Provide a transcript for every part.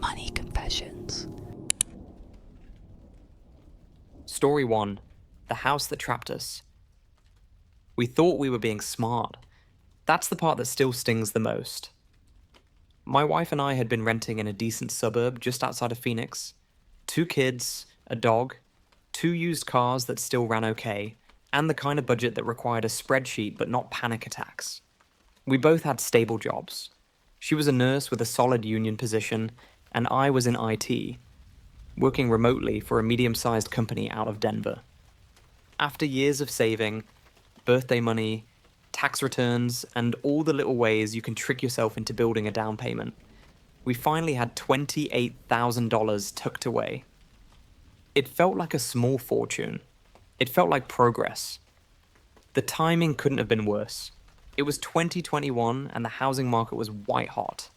Money Confessions. Story 1. The House That Trapped Us. We thought we were being smart. That's the part that still stings the most. My wife and I had been renting in a decent suburb just outside of Phoenix. 2 kids, a dog, 2 used cars that still ran okay, and the kind of budget that required a spreadsheet but not panic attacks. We both had stable jobs. She was a nurse with a solid union position, and I was in IT, working remotely for a medium-sized company out of Denver. After years of saving, birthday money, tax returns, and all the little ways you can trick yourself into building a down payment, we finally had $28,000 tucked away. It felt like a small fortune. It felt like progress. The timing couldn't have been worse. It was 2021 and the housing market was white hot.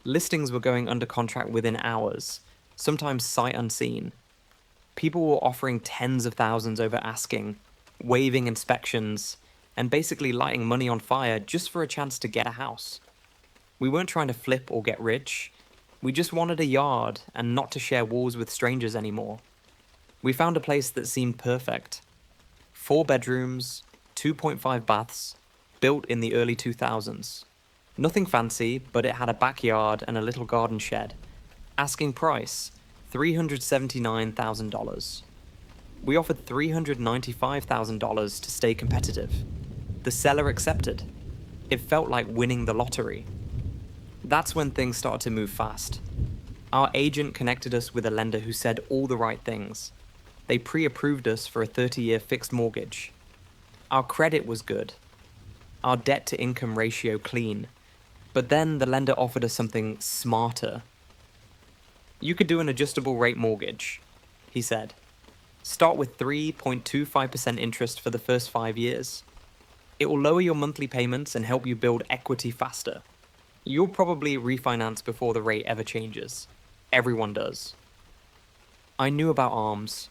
Listings were going under contract within hours, sometimes sight unseen. People were offering tens of thousands over asking, waiving inspections, and basically lighting money on fire just for a chance to get a house. We weren't trying to flip or get rich. We just wanted a yard and not to share walls with strangers anymore. We found a place that seemed perfect. 4 bedrooms, 2.5 baths, built in the early 2000s. Nothing fancy, but it had a backyard and a little garden shed. Asking price, $379,000. We offered $395,000 to stay competitive. The seller accepted. It felt like winning the lottery. That's when things started to move fast. Our agent connected us with a lender who said all the right things. They pre-approved us for a 30-year fixed mortgage. Our credit was good. Our debt-to-income ratio clean. But then the lender offered us something smarter. You could do an adjustable rate mortgage, he said. Start with 3.25% interest for the first 5 years. It will lower your monthly payments and help you build equity faster. You'll probably refinance before the rate ever changes. Everyone does. I knew about ARMs.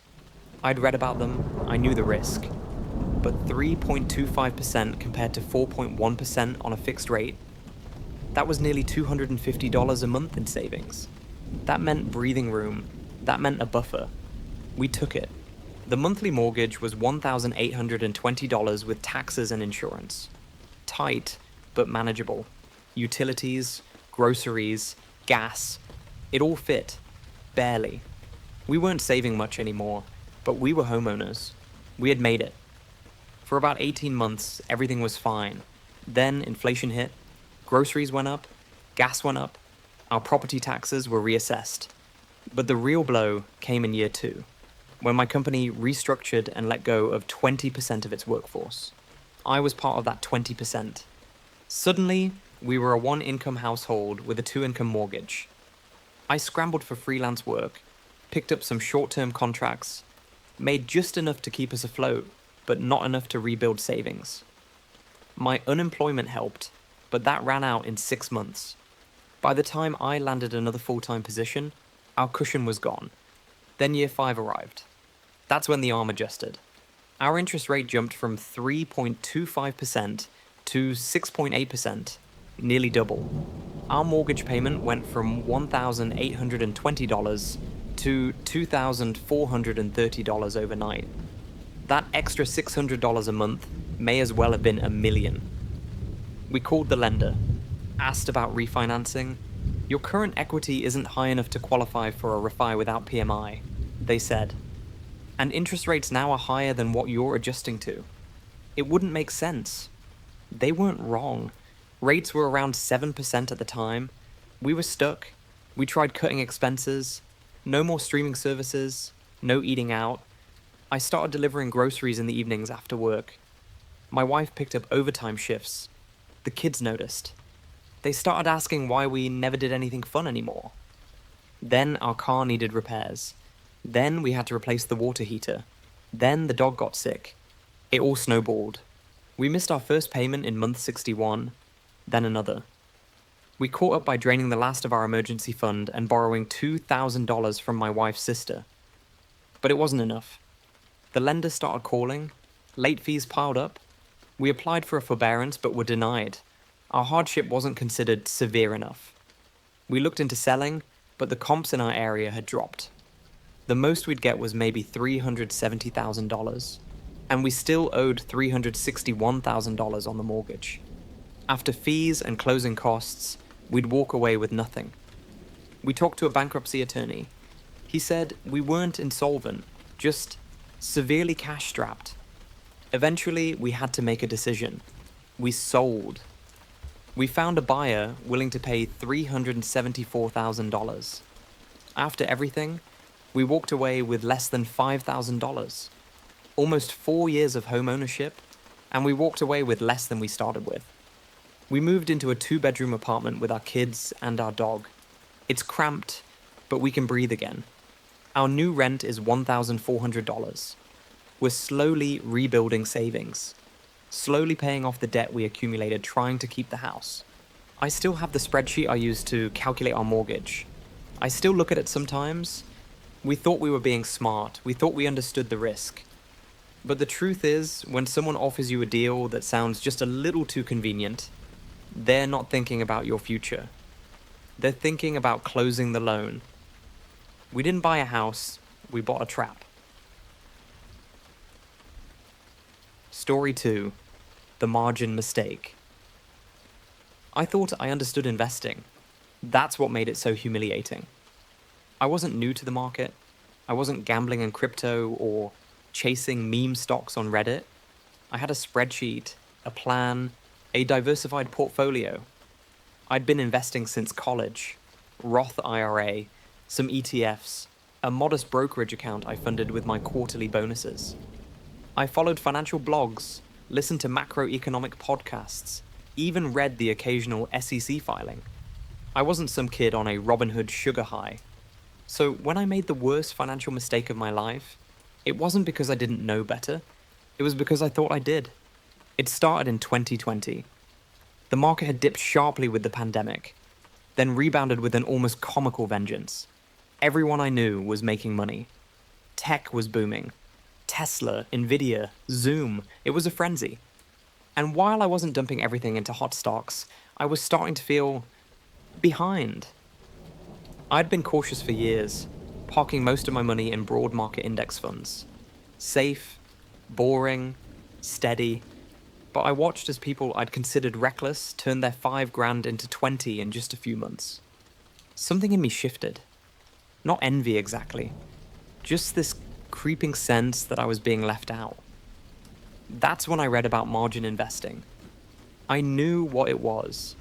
I'd read about them. I knew the risk. But 3.25% compared to 4.1% on a fixed rate, that was nearly $250 a month in savings. That meant breathing room. That meant a buffer. We took it. The monthly mortgage was $1,820 with taxes and insurance. Tight, but manageable. Utilities, groceries, gas. It all fit. Barely. We weren't saving much anymore, but we were homeowners. We had made it. For about 18 months, everything was fine. Then inflation hit. Groceries went up. Gas went up. Our property taxes were reassessed. But the real blow came in year 2. When my company restructured and let go of 20% of its workforce. I was part of that 20%. Suddenly, we were a 1-income household with a 2-income mortgage. I scrambled for freelance work, picked up some short-term contracts, made just enough to keep us afloat, but not enough to rebuild savings. My unemployment helped, but that ran out in 6 months. By the time I landed another full-time position, our cushion was gone. Then year 5 arrived. That's when the arm adjusted. Our interest rate jumped from 3.25% to 6.8%, nearly double. Our mortgage payment went from $1,820 to $2,430 overnight. That extra $600 a month may as well have been $1 million. We called the lender, asked about refinancing. Your current equity isn't high enough to qualify for a refi without PMI, they said. And interest rates now are higher than what you're adjusting to. It wouldn't make sense. They weren't wrong. Rates were around 7% at the time. We were stuck. We tried cutting expenses. No more streaming services. No eating out. I started delivering groceries in the evenings after work. My wife picked up overtime shifts. The kids noticed. They started asking why we never did anything fun anymore. Then our car needed repairs. Then we had to replace the water heater. Then the dog got sick. It all snowballed. We missed our first payment in month 61, then another. We caught up by draining the last of our emergency fund and borrowing $2,000 from my wife's sister. But it wasn't enough. The lender started calling. Late fees piled up. We applied for a forbearance but were denied. Our hardship wasn't considered severe enough. We looked into selling, but the comps in our area had dropped. The most we'd get was maybe $370,000, and we still owed $361,000 on the mortgage. After fees and closing costs, we'd walk away with nothing. We talked to a bankruptcy attorney. He said we weren't insolvent, just severely cash-strapped. Eventually, we had to make a decision. We sold. We found a buyer willing to pay $374,000. After everything, we walked away with less than $5,000. Almost 4 years of home ownership, and we walked away with less than we started with. We moved into a 2-bedroom apartment with our kids and our dog. It's cramped, but we can breathe again. Our new rent is $1,400. We're slowly rebuilding savings, slowly paying off the debt we accumulated trying to keep the house. I still have the spreadsheet I used to calculate our mortgage. I still look at it sometimes. We thought we were being smart. We thought we understood the risk. But the truth is, when someone offers you a deal that sounds just a little too convenient, they're not thinking about your future. They're thinking about closing the loan. We didn't buy a house, we bought a trap. Story 2. The margin mistake. I thought I understood investing. That's what made it so humiliating. I wasn't new to the market. I wasn't gambling in crypto or chasing meme stocks on Reddit. I had a spreadsheet, a plan, a diversified portfolio. I'd been investing since college. Roth IRA, some ETFs, a modest brokerage account I funded with my quarterly bonuses. I followed financial blogs, listened to macroeconomic podcasts, even read the occasional SEC filing. I wasn't some kid on a Robinhood sugar high. So when I made the worst financial mistake of my life, it wasn't because I didn't know better. It was because I thought I did. It started in 2020. The market had dipped sharply with the pandemic, then rebounded with an almost comical vengeance. Everyone I knew was making money. Tech was booming. Tesla, Nvidia, Zoom, it was a frenzy. And while I wasn't dumping everything into hot stocks, I was starting to feel behind. I'd been cautious for years, parking most of my money in broad market index funds. Safe, boring, steady. But I watched as people I'd considered reckless turn their $5,000 into 20 in just a few months. Something in me shifted. Not envy exactly, just this creeping sense that I was being left out. That's when I read about margin investing. I knew what it was.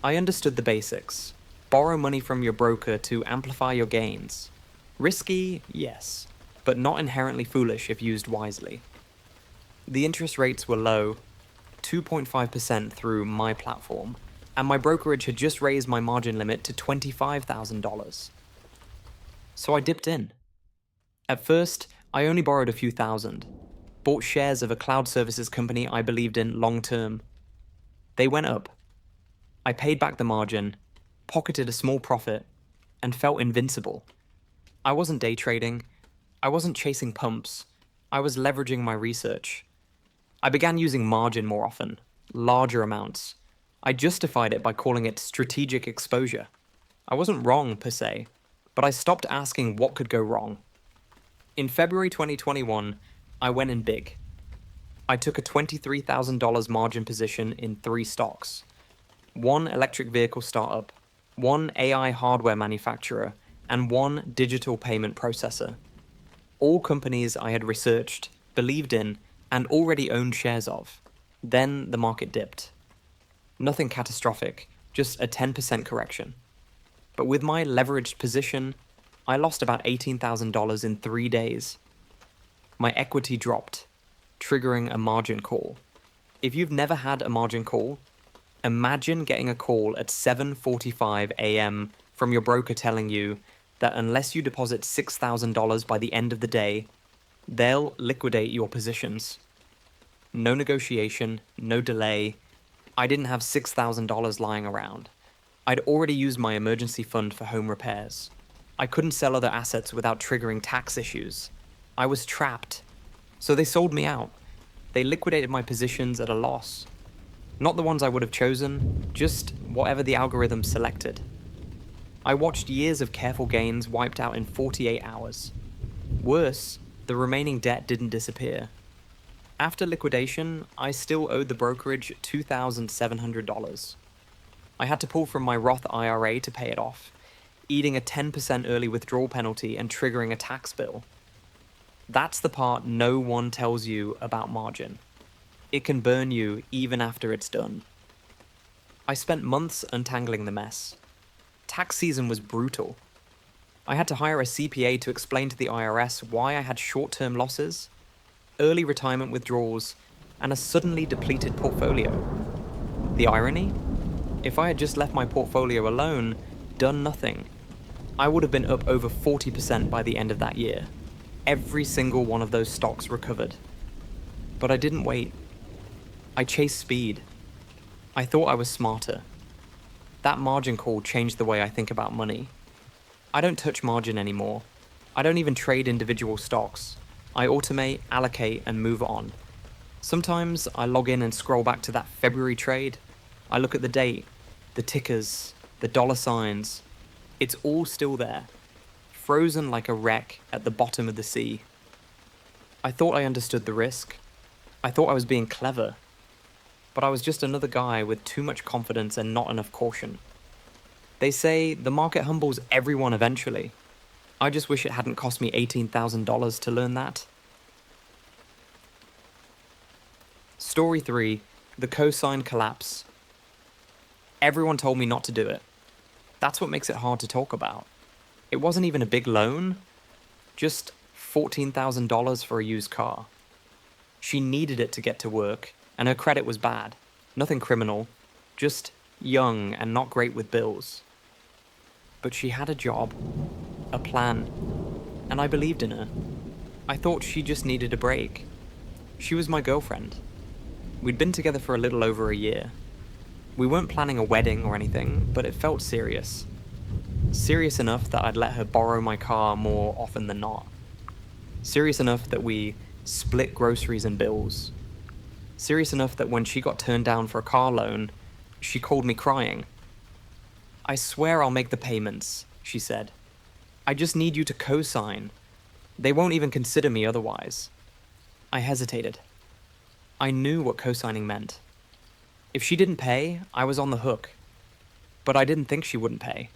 I understood the basics. Borrow money from your broker to amplify your gains. Risky, yes, but not inherently foolish if used wisely. The interest rates were low, 2.5% through my platform, and my brokerage had just raised my margin limit to $25,000. So I dipped in. At first, I only borrowed a few thousand, bought shares of a cloud services company I believed in long term. They went up. I paid back the margin, pocketed a small profit, and felt invincible. I wasn't day trading. I wasn't chasing pumps. I was leveraging my research. I began using margin more often, larger amounts. I justified it by calling it strategic exposure. I wasn't wrong per se, but I stopped asking what could go wrong. In February 2021, I went in big. I took a $23,000 margin position in 3 stocks. 1 electric vehicle startup, 1 AI hardware manufacturer, and 1 digital payment processor. All companies I had researched, believed in, and already owned shares of. Then the market dipped. Nothing catastrophic, just a 10% correction. But with my leveraged position, I lost about $18,000 in 3 days. My equity dropped, triggering a margin call. If you've never had a margin call, imagine getting a call at 7:45 a.m. from your broker telling you that unless you deposit $6,000 by the end of the day, they'll liquidate your positions. No negotiation, no delay. I didn't have $6,000 lying around. I'd already used my emergency fund for home repairs. I couldn't sell other assets without triggering tax issues. I was trapped. So they sold me out. They liquidated my positions at a loss. Not the ones I would have chosen, just whatever the algorithm selected. I watched years of careful gains wiped out in 48 hours. Worse, the remaining debt didn't disappear. After liquidation, I still owed the brokerage $2,700. I had to pull from my Roth IRA to pay it off, eating a 10% early withdrawal penalty and triggering a tax bill. That's the part no one tells you about margin. It can burn you even after it's done. I spent months untangling the mess. Tax season was brutal. I had to hire a CPA to explain to the IRS why I had short-term losses, early retirement withdrawals, and a suddenly depleted portfolio. The irony? If I had just left my portfolio alone, done nothing, I would have been up over 40% by the end of that year. Every single one of those stocks recovered. But I didn't wait. I chased speed. I thought I was smarter. That margin call changed the way I think about money. I don't touch margin anymore. I don't even trade individual stocks. I automate, allocate, and move on. Sometimes I log in and scroll back to that February trade. I look at the date, the tickers, the dollar signs. It's all still there, frozen like a wreck at the bottom of the sea. I thought I understood the risk. I thought I was being clever. But I was just another guy with too much confidence and not enough caution. They say the market humbles everyone eventually. I just wish it hadn't cost me $18,000 to learn that. Story 3, the cosign collapse. Everyone told me not to do it. That's what makes it hard to talk about. It wasn't even a big loan, just $14,000 for a used car. She needed it to get to work, and her credit was bad. Nothing criminal, just young and not great with bills. But she had a job, a plan, and I believed in her. I thought she just needed a break. She was my girlfriend. We'd been together for a little over a year. We weren't planning a wedding or anything, but it felt serious. Serious enough that I'd let her borrow my car more often than not. Serious enough that we split groceries and bills. Serious enough that when she got turned down for a car loan, she called me crying. "I swear I'll make the payments," she said. "I just need you to co-sign. They won't even consider me otherwise." I hesitated. I knew what co-signing meant. If she didn't pay, I was on the hook. But I didn't think she wouldn't pay.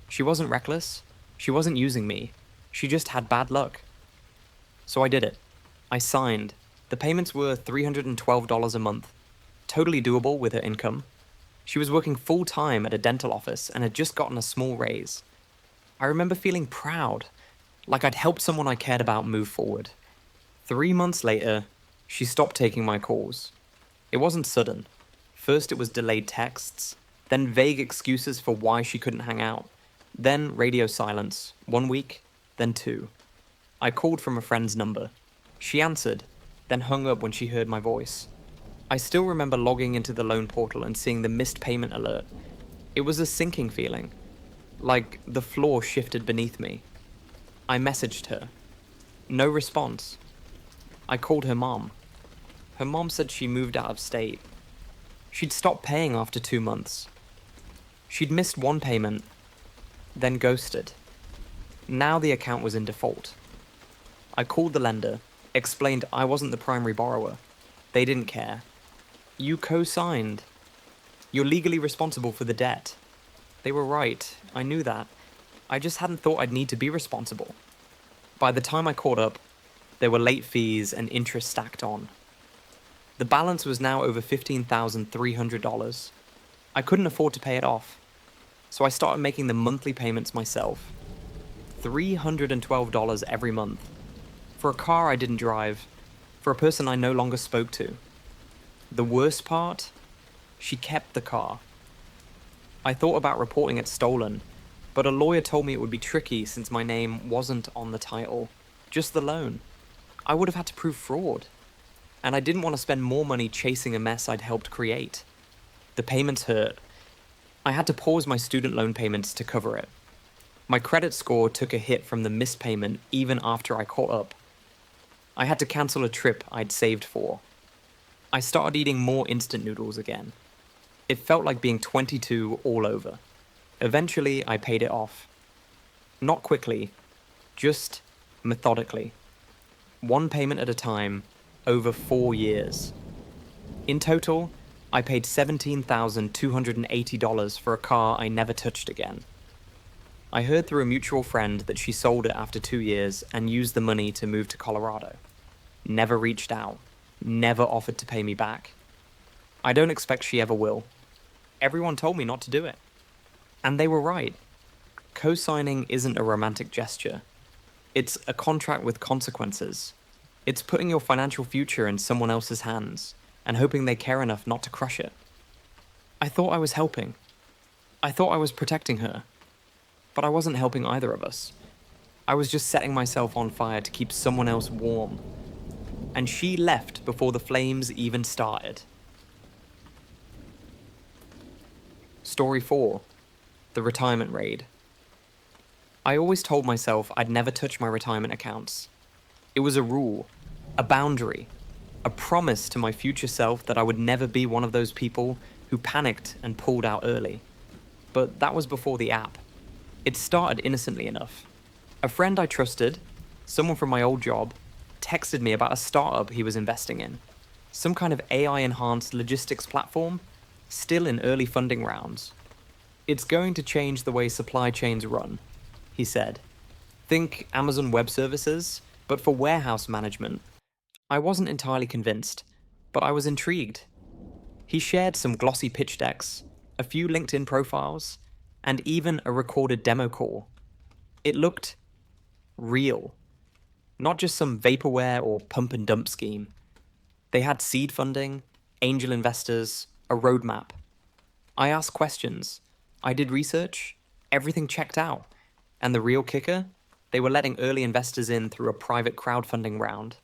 She wasn't reckless. She wasn't using me. She just had bad luck. So I did it. I signed. The payments were $312 a month. Totally doable with her income. She was working full-time at a dental office and had just gotten a small raise. I remember feeling proud, like I'd helped someone I cared about move forward. 3 months later, she stopped taking my calls. It wasn't sudden. First it was delayed texts, then vague excuses for why she couldn't hang out, then radio silence, 1 week, then 2. I called from a friend's number. She answered, then hung up when she heard my voice. I still remember logging into the loan portal and seeing the missed payment alert. It was a sinking feeling, like the floor shifted beneath me. I messaged her. No response. I called her mom. Her mom said she moved out of state. She'd stopped paying after 2 months. She'd missed one payment, then ghosted. Now the account was in default. I called the lender, explained I wasn't the primary borrower. They didn't care. "You co-signed. You're legally responsible for the debt." They were right, I knew that. I just hadn't thought I'd need to be responsible. By the time I caught up, there were late fees and interest stacked on. The balance was now over $15,300. I couldn't afford to pay it off, so I started making the monthly payments myself. $312 every month. For a car I didn't drive, for a person I no longer spoke to. The worst part? She kept the car. I thought about reporting it stolen, but a lawyer told me it would be tricky since my name wasn't on the title, just the loan. I would have had to prove fraud, and I didn't want to spend more money chasing a mess I'd helped create. The payments hurt. I had to pause my student loan payments to cover it. My credit score took a hit from the missed payment even after I caught up. I had to cancel a trip I'd saved for. I started eating more instant noodles again. It felt like being 22 all over. Eventually, I paid it off. Not quickly, just methodically. One payment at a time, over 4 years. In total, I paid $17,280 for a car I never touched again. I heard through a mutual friend that she sold it after 2 years and used the money to move to Colorado. Never reached out, never offered to pay me back. I don't expect she ever will. Everyone told me not to do it. And they were right. Co-signing isn't a romantic gesture. It's a contract with consequences. It's putting your financial future in someone else's hands and hoping they care enough not to crush it. I thought I was helping. I thought I was protecting her. But I wasn't helping either of us. I was just setting myself on fire to keep someone else warm. And she left before the flames even started. Story 4. The retirement raid. I always told myself I'd never touch my retirement accounts. It was a rule, a boundary, a promise to my future self that I would never be one of those people who panicked and pulled out early. But that was before the app. It started innocently enough. A friend I trusted, someone from my old job, texted me about a startup he was investing in. Some kind of AI-enhanced logistics platform, still in early funding rounds. It's going to change the way supply chains run, he said. Think Amazon Web Services, but for warehouse management. I wasn't entirely convinced, but I was intrigued. He shared some glossy pitch decks, a few LinkedIn profiles, and even a recorded demo call. It looked real. Not just some vaporware or pump and dump scheme. They had seed funding, angel investors, a roadmap. I asked questions. I did research. Everything checked out. And the real kicker? They were letting early investors in through a private crowdfunding round.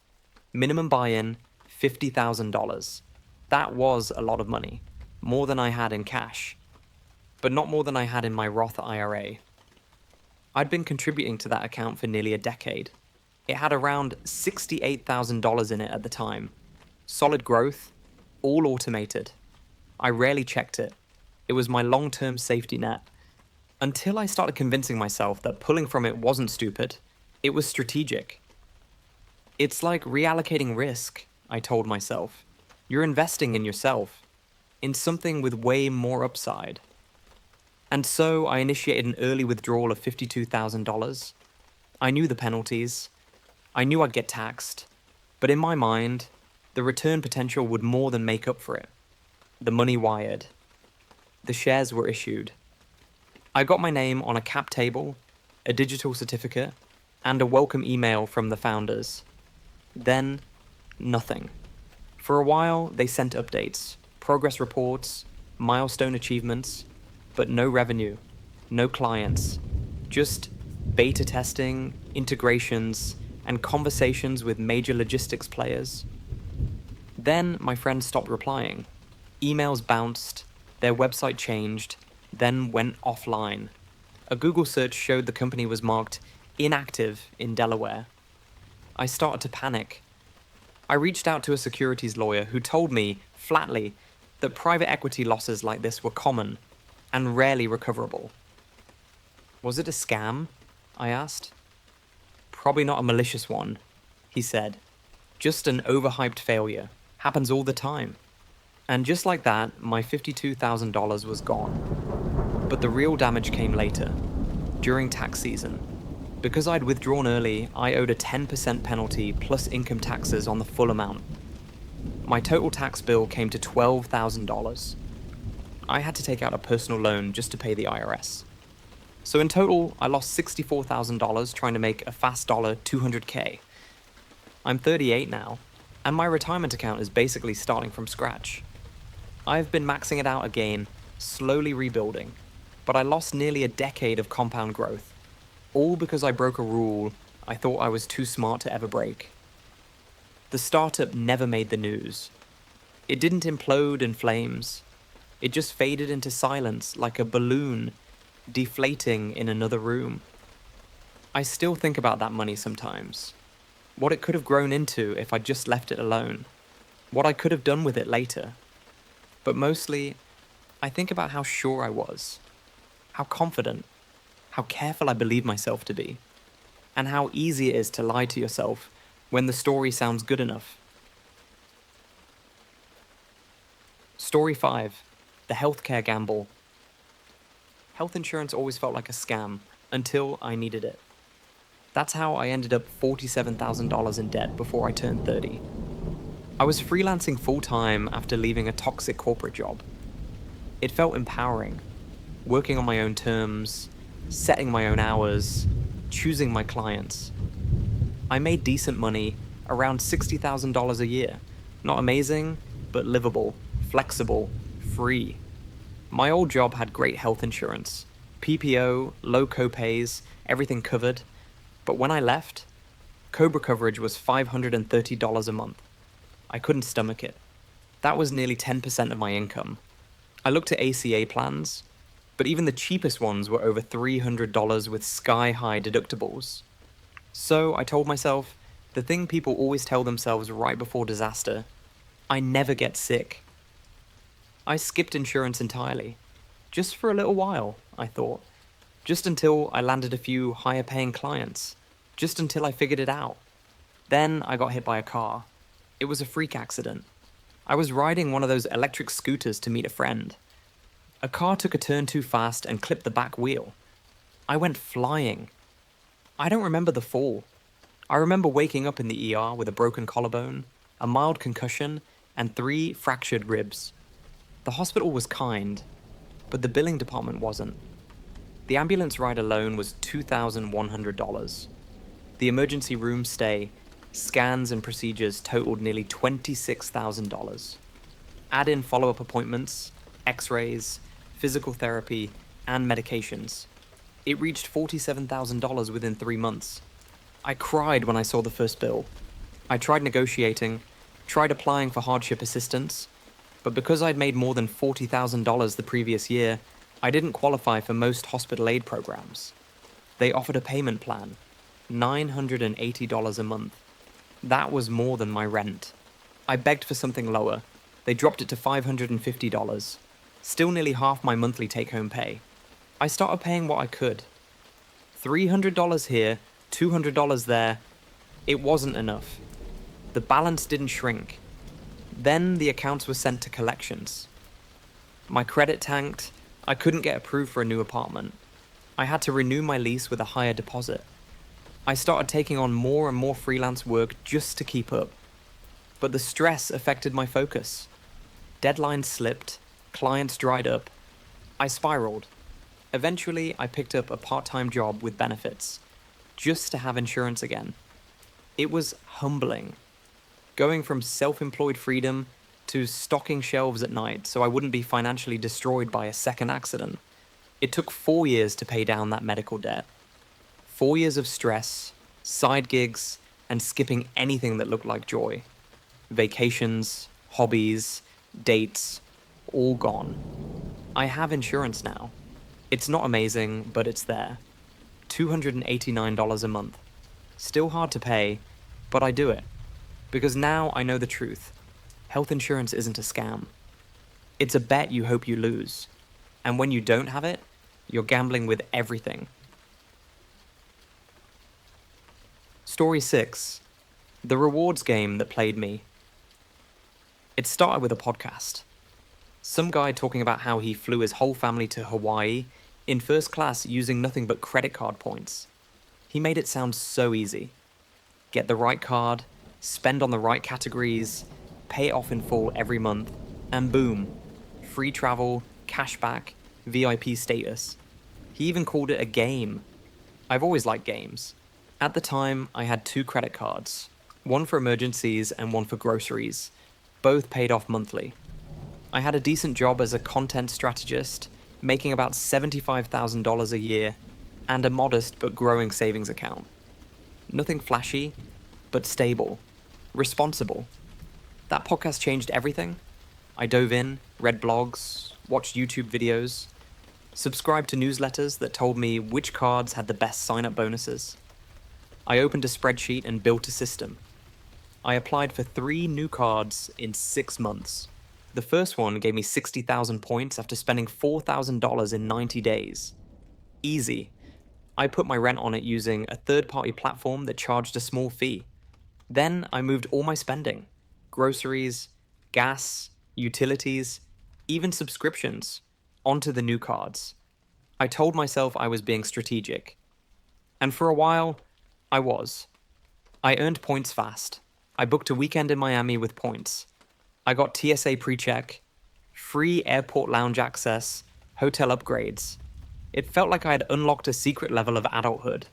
Minimum buy-in, $50,000. That was a lot of money. More than I had in cash. But not more than I had in my Roth IRA. I'd been contributing to that account for nearly a decade. It had around $68,000 in it at the time. Solid growth, all automated. I rarely checked it. It was my long-term safety net. Until I started convincing myself that pulling from it wasn't stupid, it was strategic. It's like reallocating risk, I told myself. You're investing in yourself, in something with way more upside. And so I initiated an early withdrawal of $52,000. I knew the penalties. I knew I'd get taxed. But in my mind, the return potential would more than make up for it. The money wired. The shares were issued. I got my name on a cap table, a digital certificate, and a welcome email from the founders. Then, nothing. For a while, they sent updates, progress reports, milestone achievements, but no revenue, no clients, just beta testing, integrations, and conversations with major logistics players. Then my friend stopped replying. Emails bounced, their website changed, then went offline. A Google search showed the company was marked inactive in Delaware. I started to panic. I reached out to a securities lawyer who told me, flatly, that private equity losses like this were common and rarely recoverable. Was it a scam? I asked. Probably not a malicious one, he said. Just an overhyped failure. Happens all the time. And just like that, my $52,000 was gone. But the real damage came later, during tax season. Because I'd withdrawn early, I owed a 10% penalty plus income taxes on the full amount. My total tax bill came to $12,000. I had to take out a personal loan just to pay the IRS. So in total, I lost $64,000 trying to make a fast $200K. I'm 38 now, and my retirement account is basically starting from scratch. I've been maxing it out again, slowly rebuilding, but I lost nearly a decade of compound growth, all because I broke a rule I thought I was too smart to ever break. The startup never made the news. It didn't implode in flames. It just faded into silence like a balloon deflating in another room. I still think about that money sometimes. What it could have grown into if I'd just left it alone. What I could have done with it later. But mostly, I think about how sure I was. how confident, how careful I believe myself to be, and how easy it is to lie to yourself when the story sounds good enough. Story 5. The Healthcare Gamble. Health insurance always felt like a scam until I needed it. That's how I ended up $47,000 in debt before I turned 30. I was freelancing full-time after leaving a toxic corporate job. It felt empowering, working on my own terms, setting my own hours, choosing my clients. I made decent money, around $60,000 a year. Not amazing, but livable, flexible, free. My old job had great health insurance, PPO, low copays, everything covered. But when I left, Cobra coverage was $530 a month. I couldn't stomach it. That was nearly 10% of my income. I looked at ACA plans, but even the cheapest ones were over $300 with sky-high deductibles. So I told myself, the thing people always tell themselves right before disaster, I never get sick. I skipped insurance entirely. Just for a little while, I thought. Just until I landed a few higher-paying clients. Just until I figured it out. Then I got hit by a car. It was a freak accident. I was riding one of those electric scooters to meet a friend. A car took a turn too fast and clipped the back wheel. I went flying. I don't remember the fall. I remember waking up in the ER with a broken collarbone, a mild concussion, and 3 fractured ribs. The hospital was kind, but the billing department wasn't. The ambulance ride alone was $2,100. The emergency room stay, scans and procedures totaled nearly $26,000. Add in follow-up appointments, x-rays, physical therapy, and medications. It reached $47,000 within 3 months. I cried when I saw the first bill. I tried negotiating, tried applying for hardship assistance, but because I'd made more than $40,000 the previous year, I didn't qualify for most hospital aid programs. They offered a payment plan, $980 a month. That was more than my rent. I begged for something lower. They dropped it to $550, still nearly half my monthly take-home pay. I started paying what I could. $300 here, $200 there. It wasn't enough. The balance didn't shrink. Then the accounts were sent to collections. My credit tanked. I couldn't get approved for a new apartment. I had to renew my lease with a higher deposit. I started taking on more and more freelance work just to keep up. But the stress affected my focus. Deadlines slipped, clients dried up. I spiraled. Eventually, I picked up a part-time job with benefits, just to have insurance again. It was humbling. Going from self-employed freedom to stocking shelves at night so I wouldn't be financially destroyed by a second accident. It took 4 years to pay down that medical debt. 4 years of stress, side gigs, and skipping anything that looked like joy. Vacations, hobbies, dates, all gone. I have insurance now. It's not amazing, but it's there. $289 a month. Still hard to pay, but I do it. Because now I know the truth. Health insurance isn't a scam. It's a bet you hope you lose. And when you don't have it, you're gambling with everything. Story 6. The rewards game that played me. It started with a podcast. Some guy talking about how he flew his whole family to Hawaii in first class using nothing but credit card points. He made it sound so easy. Get the right card, spend on the right categories, pay it off in full every month, and boom, free travel, cashback, VIP status. He even called it a game. I've always liked games. At the time, I had 2 credit cards, one for emergencies and one for groceries. Both paid off monthly. I had a decent job as a content strategist, making about $75,000 a year, and a modest but growing savings account. Nothing flashy, but stable, responsible. That podcast changed everything. I dove in, read blogs, watched YouTube videos, subscribed to newsletters that told me which cards had the best sign-up bonuses. I opened a spreadsheet and built a system. I applied for 3 new cards in 6 months. The first one gave me 60,000 points after spending $4,000 in 90 days. Easy. I put my rent on it using a third-party platform that charged a small fee. Then I moved all my spending: groceries, gas, utilities, even subscriptions, onto the new cards. I told myself I was being strategic. And for a while, I was. I earned points fast. I booked a weekend in Miami with points. I got TSA pre-check, free airport lounge access, hotel upgrades. It felt like I had unlocked a secret level of adulthood.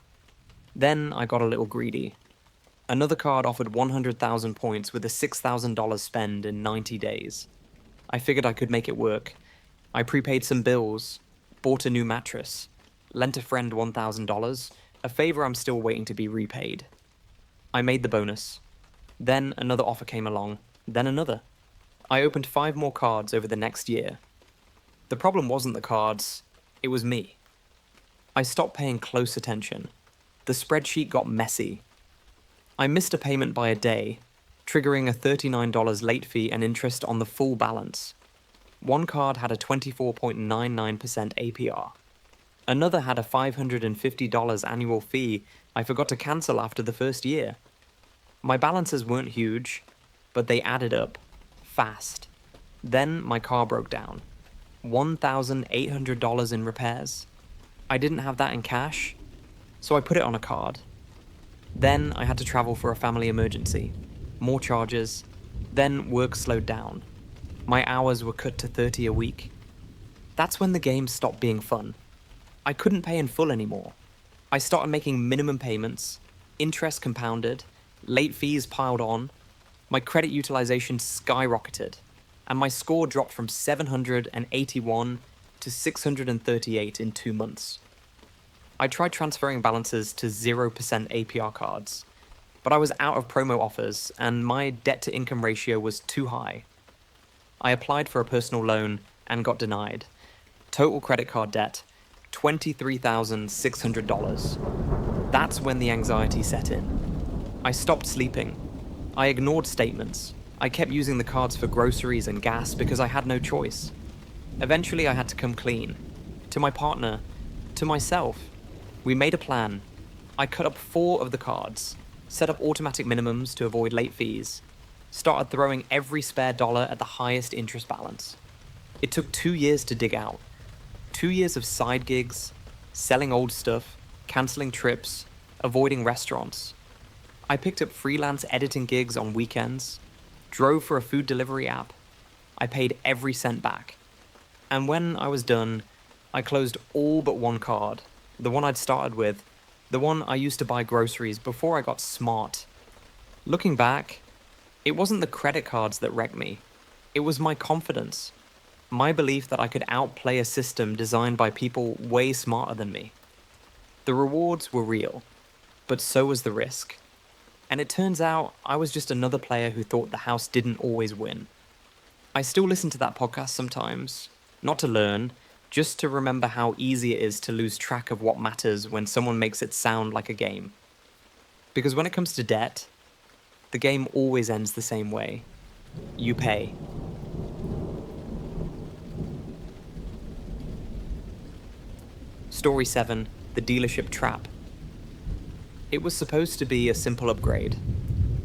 Then I got a little greedy. Another card offered 100,000 points with a $6,000 spend in 90 days. I figured I could make it work. I prepaid some bills, bought a new mattress, lent a friend $1,000, a favor I'm still waiting to be repaid. I made the bonus. Then another offer came along, then another. I opened 5 more cards over the next year. The problem wasn't the cards, it was me. I stopped paying close attention. The spreadsheet got messy. I missed a payment by a day, triggering a $39 late fee and interest on the full balance. One card had a 24.99% APR. Another had a $550 annual fee I forgot to cancel after the first year. My balances weren't huge, but they added up, fast. Then my car broke down. $1,800 in repairs. I didn't have that in cash, so I put it on a card. Then I had to travel for a family emergency. More charges. Then work slowed down. My hours were cut to 30 a week. That's when the game stopped being fun. I couldn't pay in full anymore. I started making minimum payments, interest compounded, late fees piled on, my credit utilization skyrocketed, and my score dropped from 781 to 638 in 2 months. I tried transferring balances to 0% APR cards, but I was out of promo offers and my debt-to-income ratio was too high. I applied for a personal loan and got denied. Total credit card debt, $23,600. That's when the anxiety set in. I stopped sleeping. I ignored statements. I kept using the cards for groceries and gas because I had no choice. Eventually I had to come clean. To my partner. To myself. We made a plan. I cut up 4 of the cards, set up automatic minimums to avoid late fees, started throwing every spare dollar at the highest interest balance. It took 2 years to dig out. 2 years of side gigs, selling old stuff, cancelling trips, avoiding restaurants. I picked up freelance editing gigs on weekends, drove for a food delivery app. I paid every cent back. And when I was done, I closed all but one card, the one I'd started with, the one I used to buy groceries before I got smart. Looking back, it wasn't the credit cards that wrecked me. It was my confidence. My belief that I could outplay a system designed by people way smarter than me. The rewards were real, but so was the risk. And it turns out I was just another player who thought the house didn't always win. I still listen to that podcast sometimes, not to learn, just to remember how easy it is to lose track of what matters when someone makes it sound like a game. Because when it comes to debt, the game always ends the same way. You pay. Story 7, The Dealership Trap. It was supposed to be a simple upgrade.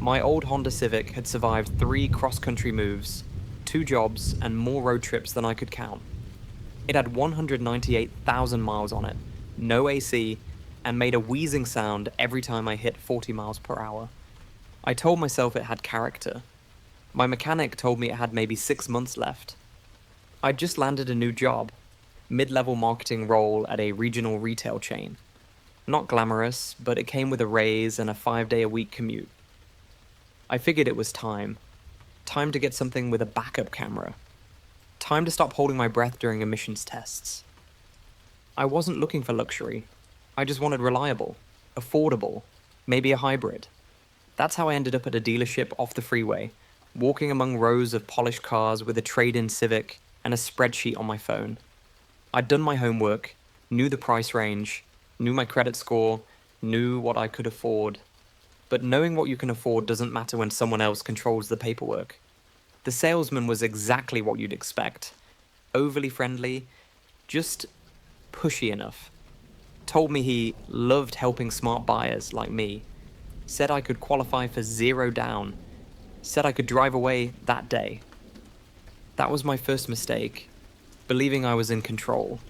My old Honda Civic had survived 3 cross-country moves, 2 jobs, and more road trips than I could count. It had 198,000 miles on it, no AC, and made a wheezing sound every time I hit 40 miles per hour. I told myself it had character. My mechanic told me it had maybe 6 months left. I'd just landed a new job, mid-level marketing role at a regional retail chain. Not glamorous, but it came with a raise and a 5-day-a-week commute. I figured it was time. Time to get something with a backup camera. Time to stop holding my breath during emissions tests. I wasn't looking for luxury. I just wanted reliable, affordable, maybe a hybrid. That's how I ended up at a dealership off the freeway, walking among rows of polished cars with a trade-in Civic and a spreadsheet on my phone. I'd done my homework, knew the price range, knew my credit score, knew what I could afford. But knowing what you can afford doesn't matter when someone else controls the paperwork. The salesman was exactly what you'd expect. Overly friendly, just pushy enough. told me he loved helping smart buyers like me, said I could qualify for 0 down, said I could drive away that day. That was my first mistake, believing I was in control.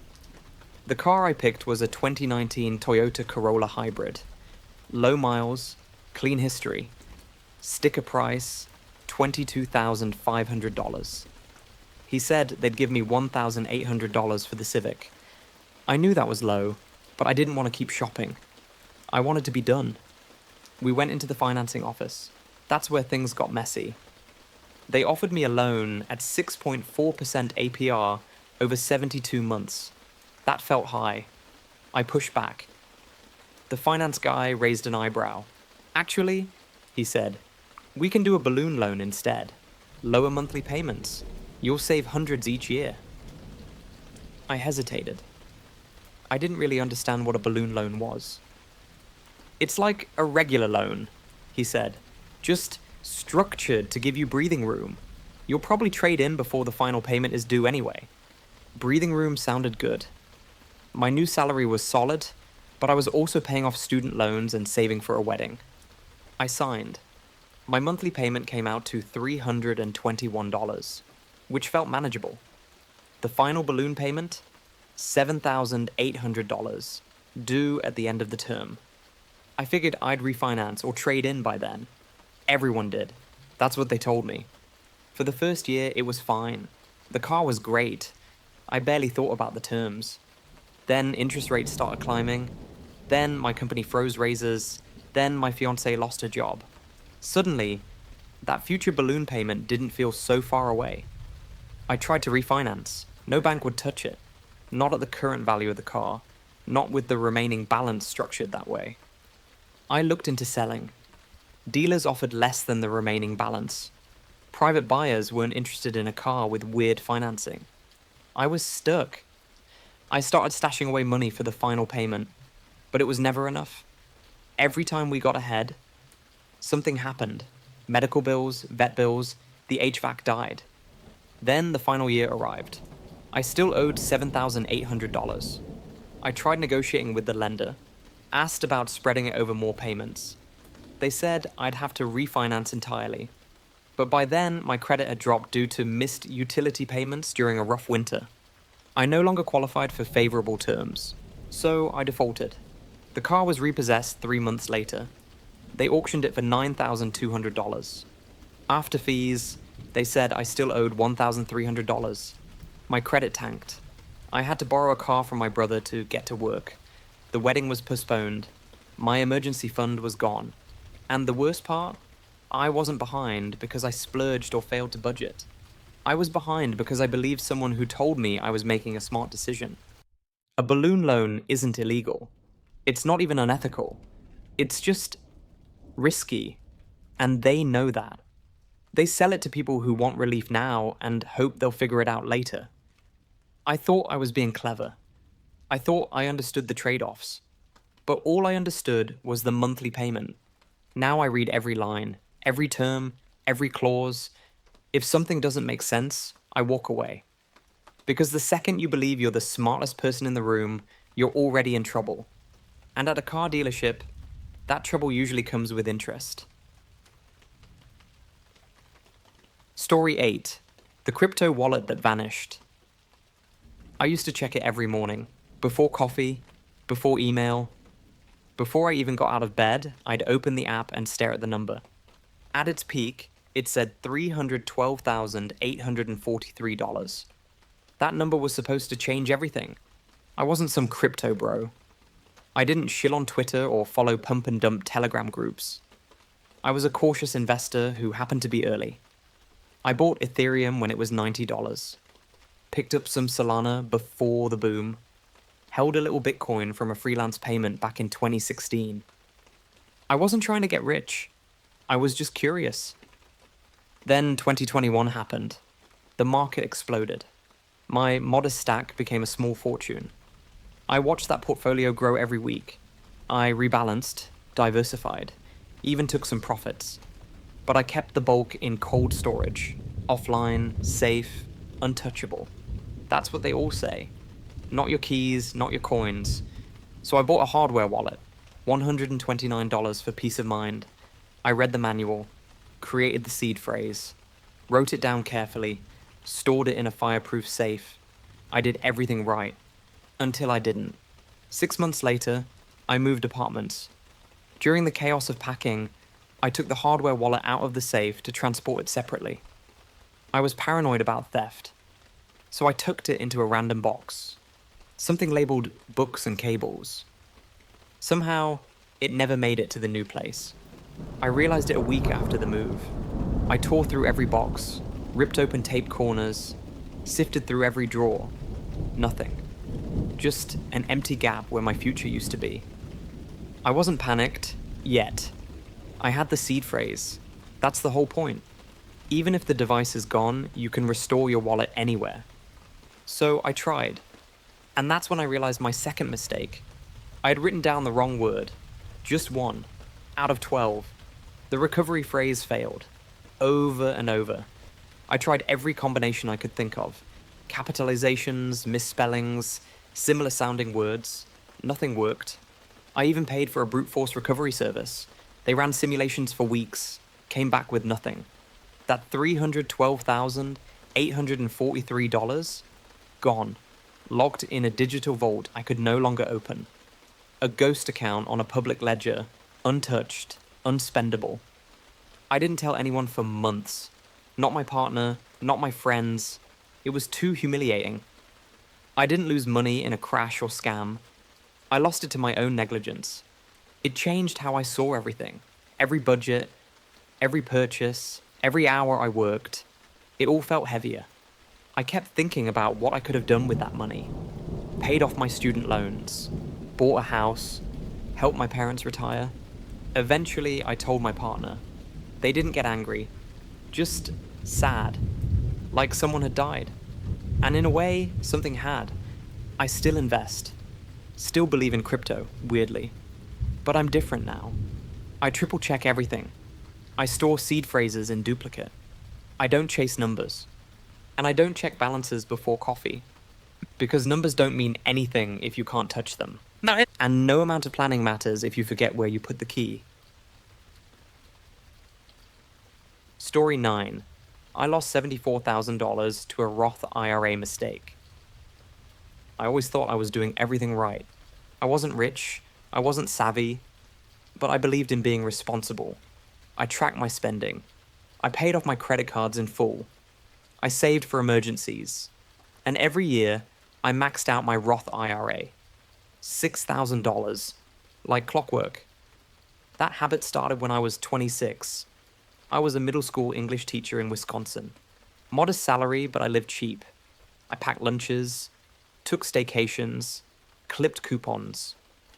The car I picked was a 2019 Toyota Corolla Hybrid. Low miles, clean history, sticker price, $22,500. He said they'd give me $1,800 for the Civic. I knew that was low, but I didn't want to keep shopping. I wanted to be done. We went into the financing office. That's where things got messy. They offered me a loan at 6.4% APR over 72 months. That felt high. I pushed back. The finance guy raised an eyebrow. Actually, he said, we can do a balloon loan instead. Lower monthly payments. You'll save hundreds each year. I hesitated. I didn't really understand what a balloon loan was. It's like a regular loan, he said, just structured to give you breathing room. You'll probably trade in before the final payment is due anyway. Breathing room sounded good. My new salary was solid, but I was also paying off student loans and saving for a wedding. I signed. My monthly payment came out to $321, which felt manageable. The final balloon payment, $7,800, due at the end of the term. I figured I'd refinance or trade in by then. Everyone did. That's what they told me. For the first year, it was fine. The car was great. I barely thought about the terms. Then interest rates started climbing. Then my company froze raises. Then my fiancée lost her job. Suddenly, that future balloon payment didn't feel so far away. I tried to refinance. No bank would touch it. Not at the current value of the car. Not with the remaining balance structured that way. I looked into selling. Dealers offered less than the remaining balance. Private buyers weren't interested in a car with weird financing. I was stuck. I started stashing away money for the final payment, but it was never enough. Every time we got ahead, something happened. Medical bills, vet bills, the HVAC died. Then the final year arrived. I still owed $7,800. I tried negotiating with the lender, asked about spreading it over more payments. They said I'd have to refinance entirely. But by then, my credit had dropped due to missed utility payments during a rough winter. I no longer qualified for favorable terms, so I defaulted. The car was repossessed 3 months later. They auctioned it for $9,200. After fees, they said I still owed $1,300. My credit tanked. I had to borrow a car from my brother to get to work. The wedding was postponed. My emergency fund was gone. And the worst part? I wasn't behind because I splurged or failed to budget. I was behind because I believed someone who told me I was making a smart decision. A balloon loan isn't illegal. It's not even unethical. It's just risky. And they know that. They sell it to people who want relief now and hope they'll figure it out later. I thought I was being clever. I thought I understood the trade-offs. But all I understood was the monthly payment. Now I read every line, every term, every clause. If something doesn't make sense, I walk away. Because the second you believe you're the smartest person in the room, you're already in trouble. And at a car dealership, that trouble usually comes with interest. Story 8. The crypto wallet that vanished. I used to check it every morning. Before coffee, before email. Before I even got out of bed, I'd open the app and stare at the number. At its peak, it said $312,843. That number was supposed to change everything. I wasn't some crypto bro. I didn't shill on Twitter or follow pump and dump Telegram groups. I was a cautious investor who happened to be early. I bought Ethereum when it was $90. Picked up some Solana before the boom. Held a little Bitcoin from a freelance payment back in 2016. I wasn't trying to get rich. I was just curious. Then 2021 happened. The market exploded. My modest stack became a small fortune. I watched that portfolio grow every week. I rebalanced, diversified, even took some profits. But I kept the bulk in cold storage, offline, safe, untouchable. That's what they all say. Not your keys, not your coins. So I bought a hardware wallet, $129 for peace of mind. I read the manual, created the seed phrase, wrote it down carefully, stored it in a fireproof safe. I did everything right, until I didn't. 6 months later, I moved apartments. During the chaos of packing, I took the hardware wallet out of the safe to transport it separately. I was paranoid about theft, so I tucked it into a random box, something labeled books and cables. Somehow, it never made it to the new place. I realized it a week after the move. I tore through every box, ripped open tape corners, sifted through every drawer. Nothing. Just an empty gap where my future used to be. I wasn't panicked, yet. I had the seed phrase. That's the whole point. Even if the device is gone, you can restore your wallet anywhere. So I tried. And that's when I realized my second mistake. I had written down the wrong word. Just one. Out of 12. The recovery phrase failed. Over and over. I tried every combination I could think of. Capitalizations, misspellings, similar sounding words. Nothing worked. I even paid for a brute force recovery service. They ran simulations for weeks, came back with nothing. That $312,843? Gone. Locked in a digital vault I could no longer open. A ghost account on a public ledger, untouched, unspendable. I didn't tell anyone for months. Not my partner, not my friends. It was too humiliating. I didn't lose money in a crash or scam. I lost it to my own negligence. It changed how I saw everything. Every budget, every purchase, every hour I worked. It all felt heavier. I kept thinking about what I could have done with that money. Paid off my student loans, bought a house, helped my parents retire. Eventually, I told my partner. They didn't get angry, just sad, like someone had died. And in a way, something had. I still invest, still believe in crypto, weirdly. But I'm different now. I triple check everything. I store seed phrases in duplicate. I don't chase numbers. And I don't check balances before coffee. Because numbers don't mean anything if you can't touch them. And no amount of planning matters if you forget where you put the key. Story 9. I lost $74,000 to a Roth IRA mistake. I always thought I was doing everything right. I wasn't rich, I wasn't savvy, but I believed in being responsible. I tracked my spending. I paid off my credit cards in full. I saved for emergencies. And every year, I maxed out my Roth IRA. $6,000. Like clockwork. That habit started when I was 26. I was a middle school English teacher in Wisconsin. Modest salary, but I lived cheap. I packed lunches, took staycations, clipped coupons.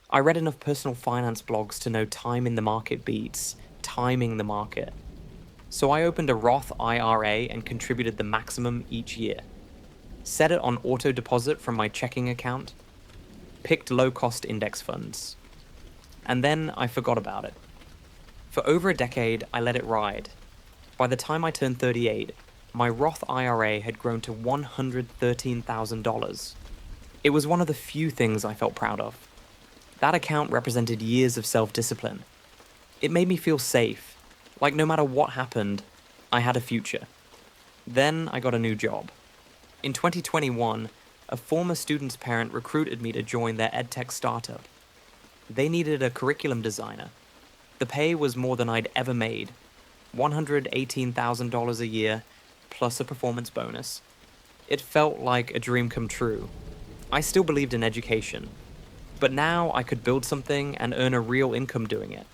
I read enough personal finance blogs to know time in the market beats timing the market. So I opened a Roth IRA and contributed the maximum each year. Set it on auto deposit from my checking account. Picked low-cost index funds. And then I forgot about it. For over a decade, I let it ride. By the time I turned 38, my Roth IRA had grown to $113,000. It was one of the few things I felt proud of. That account represented years of self-discipline. It made me feel safe, like no matter what happened, I had a future. Then I got a new job. In 2021, a former student's parent recruited me to join their edtech startup. They needed a curriculum designer. The pay was more than I'd ever made, $118,000 a year, plus a performance bonus. It felt like a dream come true. I still believed in education, but now I could build something and earn a real income doing it.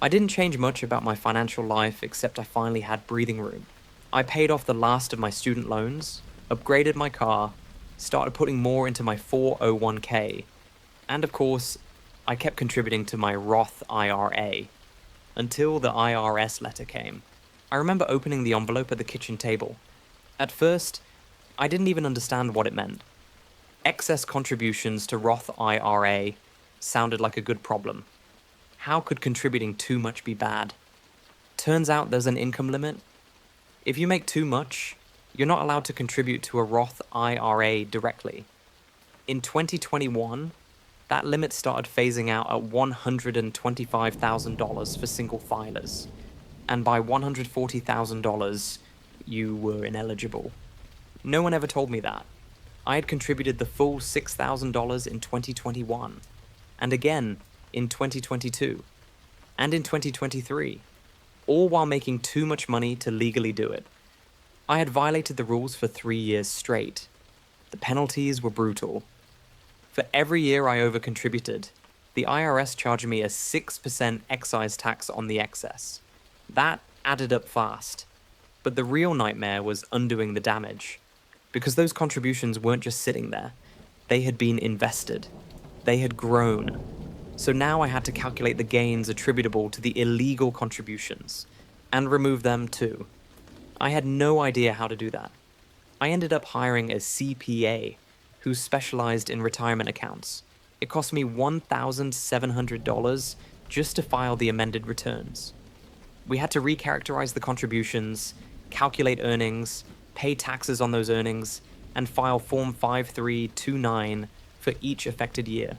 I didn't change much about my financial life except I finally had breathing room. I paid off the last of my student loans, upgraded my car, started putting more into my 401k, and of course, I kept contributing to my Roth IRA until the IRS letter came. I remember opening the envelope at the kitchen table. At first, I didn't even understand what it meant. Excess contributions to Roth IRA sounded like a good problem. How could contributing too much be bad? Turns out there's an income limit. If you make too much, you're not allowed to contribute to a Roth IRA directly. In 2021, That limit started phasing out at $125,000 for single filers, and by $140,000, you were ineligible. No one ever told me that. I had contributed the full $6,000 in 2021, and again in 2022, and in 2023, all while making too much money to legally do it. I had violated the rules for 3 years straight. The penalties were brutal. For every year I overcontributed, the IRS charged me a 6% excise tax on the excess. That added up fast. But the real nightmare was undoing the damage, because those contributions weren't just sitting there. They had been invested. They had grown. So now I had to calculate the gains attributable to the illegal contributions, and remove them too. I had no idea how to do that. I ended up hiring a CPA who specialized in retirement accounts. It cost me $1,700 just to file the amended returns. We had to recharacterize the contributions, calculate earnings, pay taxes on those earnings, and file Form 5329 for each affected year.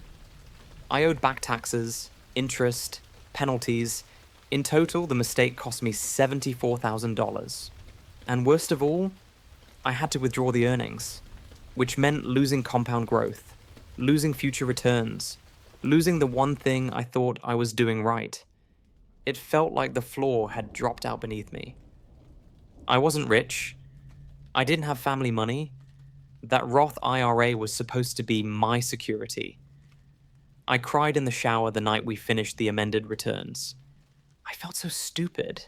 I owed back taxes, interest, penalties. In total, the mistake cost me $74,000. And worst of all, I had to withdraw the earnings, which meant losing compound growth, losing future returns, losing the one thing I thought I was doing right. It felt like the floor had dropped out beneath me. I wasn't rich. I didn't have family money. That Roth IRA was supposed to be my security. I cried in the shower the night we finished the amended returns. I felt so stupid.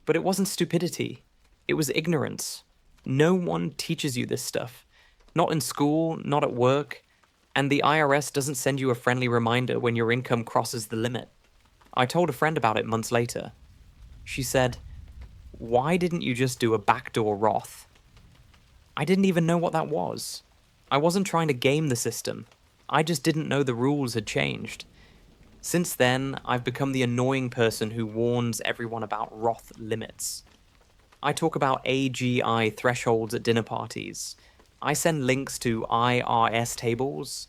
But it wasn't stupidity. It was ignorance. No one teaches you this stuff. Not in school, not at work. And the IRS doesn't send you a friendly reminder when your income crosses the limit. I told a friend about it months later. She said, "Why didn't you just do a backdoor Roth?" I didn't even know what that was. I wasn't trying to game the system. I just didn't know the rules had changed. Since then, I've become the annoying person who warns everyone about Roth limits. I talk about AGI thresholds at dinner parties. I send links to IRS tables.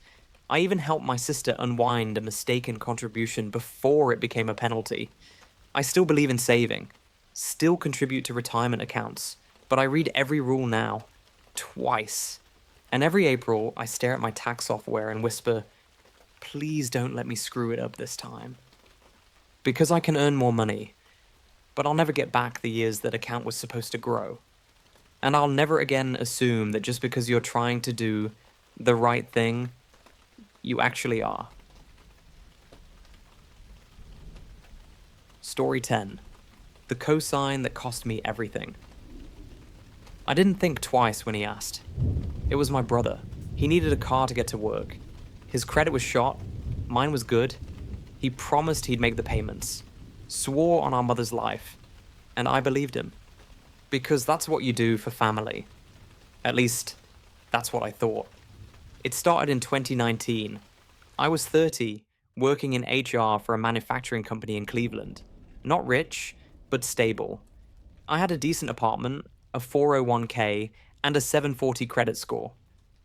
I even helped my sister unwind a mistaken contribution before it became a penalty. I still believe in saving, still contribute to retirement accounts, but I read every rule now, twice. And every April, I stare at my tax software and whisper, "Please don't let me screw it up this time." Because I can earn more money, but I'll never get back the years that account was supposed to grow. And I'll never again assume that just because you're trying to do the right thing, you actually are. Story 10. The cosign that cost me everything. I didn't think twice when he asked. It was my brother. He needed a car to get to work. His credit was shot. Mine was good. He promised he'd make the payments. Swore on our mother's life. And I believed him. Because that's what you do for family. At least, that's what I thought. It started in 2019. I was 30, working in HR for a manufacturing company in Cleveland. Not rich, but stable. I had a decent apartment, a 401k, and a 740 credit score.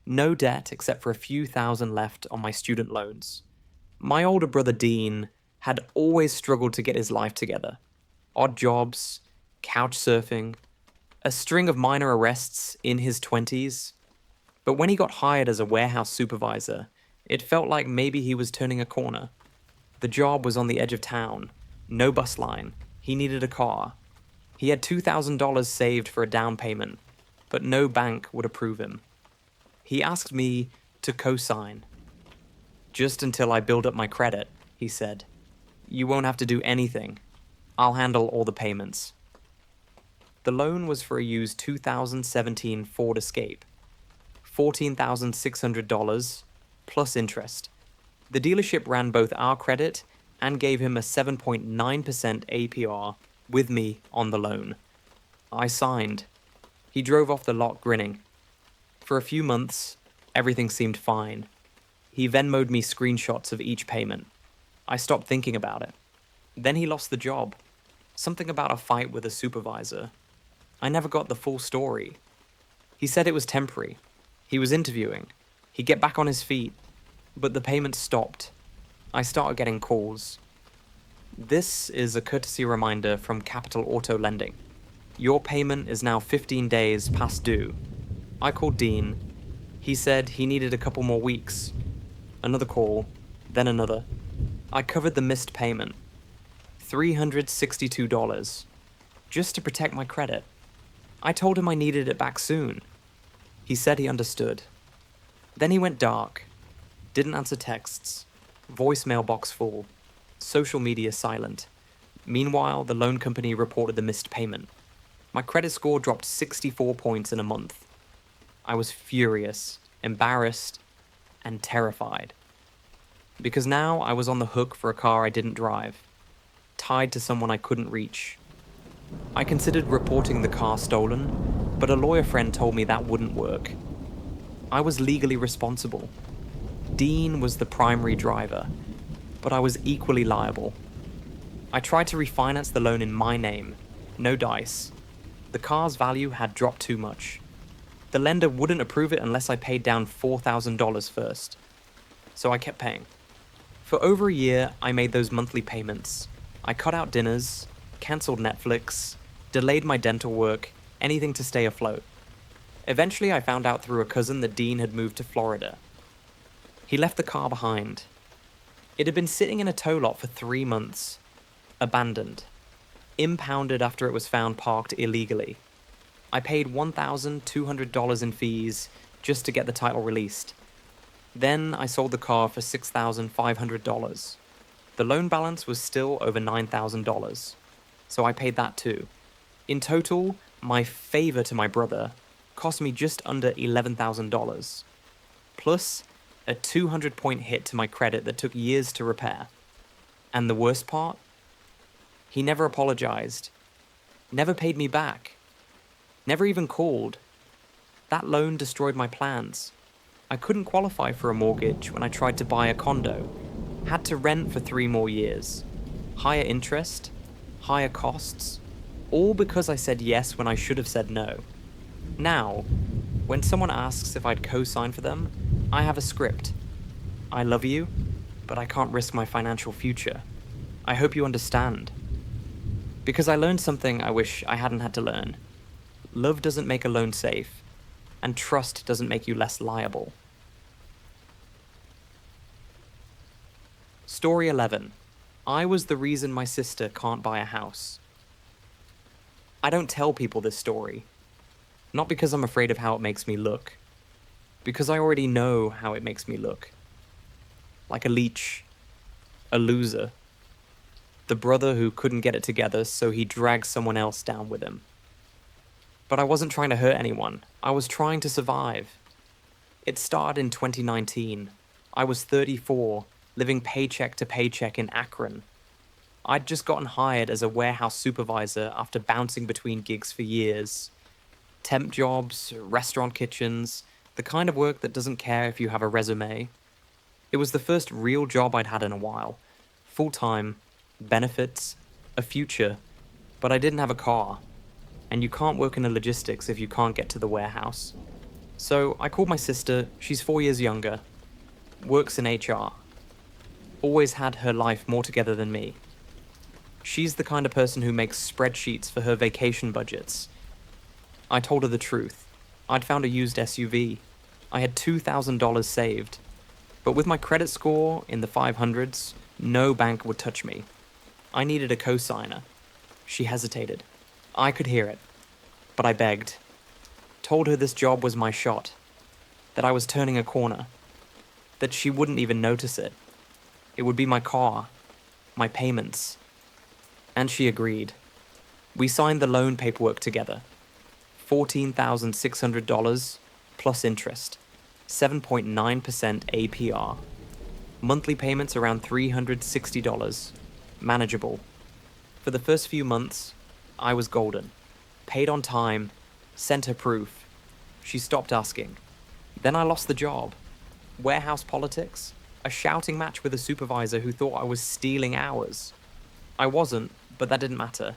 No debt except for a few thousand left on my student loans. My older brother Dean had always struggled to get his life together. Odd jobs, couch surfing, a string of minor arrests in his 20s. But when he got hired as a warehouse supervisor, it felt like maybe he was turning a corner. The job was on the edge of town, no bus line, he needed a car. He had $2,000 saved for a down payment, but no bank would approve him. He asked me to co-sign. "Just until I build up my credit," he said. "You won't have to do anything. I'll handle all the payments." The loan was for a used 2017 Ford Escape. $14,600 plus interest. The dealership ran both our credit and gave him a 7.9% APR with me on the loan. I signed. He drove off the lot grinning. For a few months, everything seemed fine. He Venmo'd me screenshots of each payment. I stopped thinking about it. Then he lost the job. Something about a fight with a supervisor. I never got the full story. He said it was temporary. He was interviewing. He'd get back on his feet. But the payment stopped. I started getting calls. This is a courtesy reminder from Capital Auto Lending. Your payment is now 15 days past due. I called Dean. He said he needed a couple more weeks. Another call, then another. I covered the missed payment. $362. Just to protect my credit. I told him I needed it back soon. He said he understood. Then he went dark. Didn't answer texts. Voicemail box full. Social media silent. Meanwhile, the loan company reported the missed payment. My credit score dropped 64 points in a month. I was furious, embarrassed, and terrified. Because now I was on the hook for a car I didn't drive, tied to someone I couldn't reach. I considered reporting the car stolen, but a lawyer friend told me that wouldn't work. I was legally responsible. Dean was the primary driver, but I was equally liable. I tried to refinance the loan in my name, no dice. The car's value had dropped too much. The lender wouldn't approve it unless I paid down $4,000 first. So I kept paying. For over a year, I made those monthly payments. I cut out dinners, cancelled Netflix, delayed my dental work, anything to stay afloat. Eventually, I found out through a cousin that Dean had moved to Florida. He left the car behind. It had been sitting in a tow lot for 3 months, abandoned, impounded after it was found parked illegally. I paid $1,200 in fees just to get the title released. Then I sold the car for $6,500. The loan balance was still over $9,000, so I paid that too. In total, my favor to my brother cost me just under $11,000, plus a 200-point hit to my credit that took years to repair. And the worst part? He never apologized, never paid me back, never even called. That loan destroyed my plans. I couldn't qualify for a mortgage when I tried to buy a condo, had to rent for 3 more years, higher interest, higher costs, all because I said yes when I should have said no. Now, when someone asks if I'd co-sign for them, I have a script. I love you, but I can't risk my financial future. I hope you understand. Because I learned something I wish I hadn't had to learn. Love doesn't make a loan safe, and trust doesn't make you less liable. Story 11. I was the reason my sister can't buy a house. I don't tell people this story. Not because I'm afraid of how it makes me look. Because I already know how it makes me look. Like a leech. A loser. The brother who couldn't get it together, so he dragged someone else down with him. But I wasn't trying to hurt anyone. I was trying to survive. It started in 2019. I was 34, living paycheck to paycheck in Akron. I'd just gotten hired as a warehouse supervisor after bouncing between gigs for years. Temp jobs, restaurant kitchens, the kind of work that doesn't care if you have a resume. It was the first real job I'd had in a while. Full-time, benefits, a future, but I didn't have a car. And you can't work in the logistics if you can't get to the warehouse. So I called my sister, she's 4 years younger, works in HR. Always had her life more together than me. She's the kind of person who makes spreadsheets for her vacation budgets. I told her the truth. I'd found a used SUV. I had $2,000 saved. But with my credit score in the 500s, no bank would touch me. I needed a cosigner. She hesitated. I could hear it. But I begged. Told her this job was my shot. That I was turning a corner. That she wouldn't even notice it. It would be my car. My payments. And she agreed. We signed the loan paperwork together. $14,600 plus interest. 7.9% APR. Monthly payments around $360. Manageable. For the first few months, I was golden. Paid on time. Sent her proof. She stopped asking. Then I lost the job. Warehouse politics. A shouting match with a supervisor who thought I was stealing hours. I wasn't, but that didn't matter.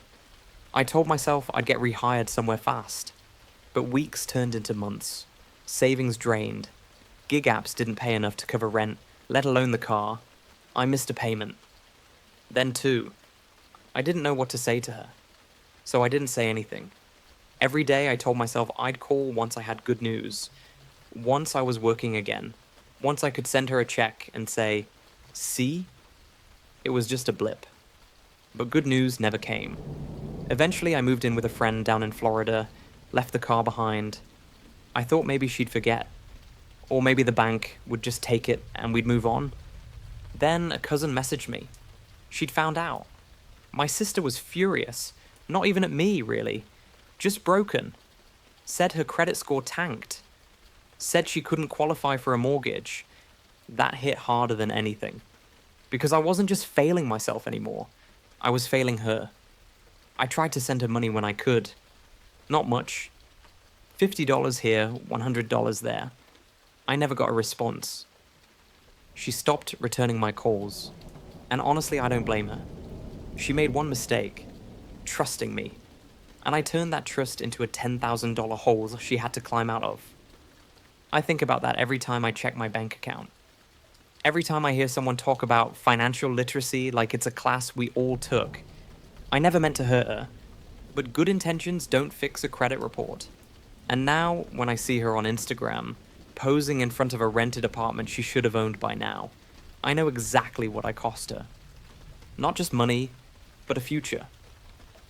I told myself I'd get rehired somewhere fast. But weeks turned into months. Savings drained. Gig apps didn't pay enough to cover rent. let alone the car. I missed a payment. Then, too, I didn't know what to say to her, so I didn't say anything. Every day I told myself I'd call once I had good news, once I was working again, once I could send her a check and say, "See?" It was just a blip. But good news never came. Eventually, I moved in with a friend down in Florida, left the car behind. I thought maybe she'd forget, or maybe the bank would just take it and we'd move on. Then a cousin messaged me. She'd found out. My sister was furious, not even at me, really, just broken. Said her credit score tanked. Said she couldn't qualify for a mortgage. That hit harder than anything. Because I wasn't just failing myself anymore, I was failing her. I tried to send her money when I could. Not much. $50 here, $100 there. I never got a response. She stopped returning my calls. And honestly, I don't blame her. She made one mistake, trusting me. And I turned that trust into a $10,000 hole she had to climb out of. I think about that every time I check my bank account. Every time I hear someone talk about financial literacy like it's a class we all took. I never meant to hurt her, but good intentions don't fix a credit report. And now, when I see her on Instagram, posing in front of a rented apartment she should have owned by now, I know exactly what I cost her. Not just money, but a future.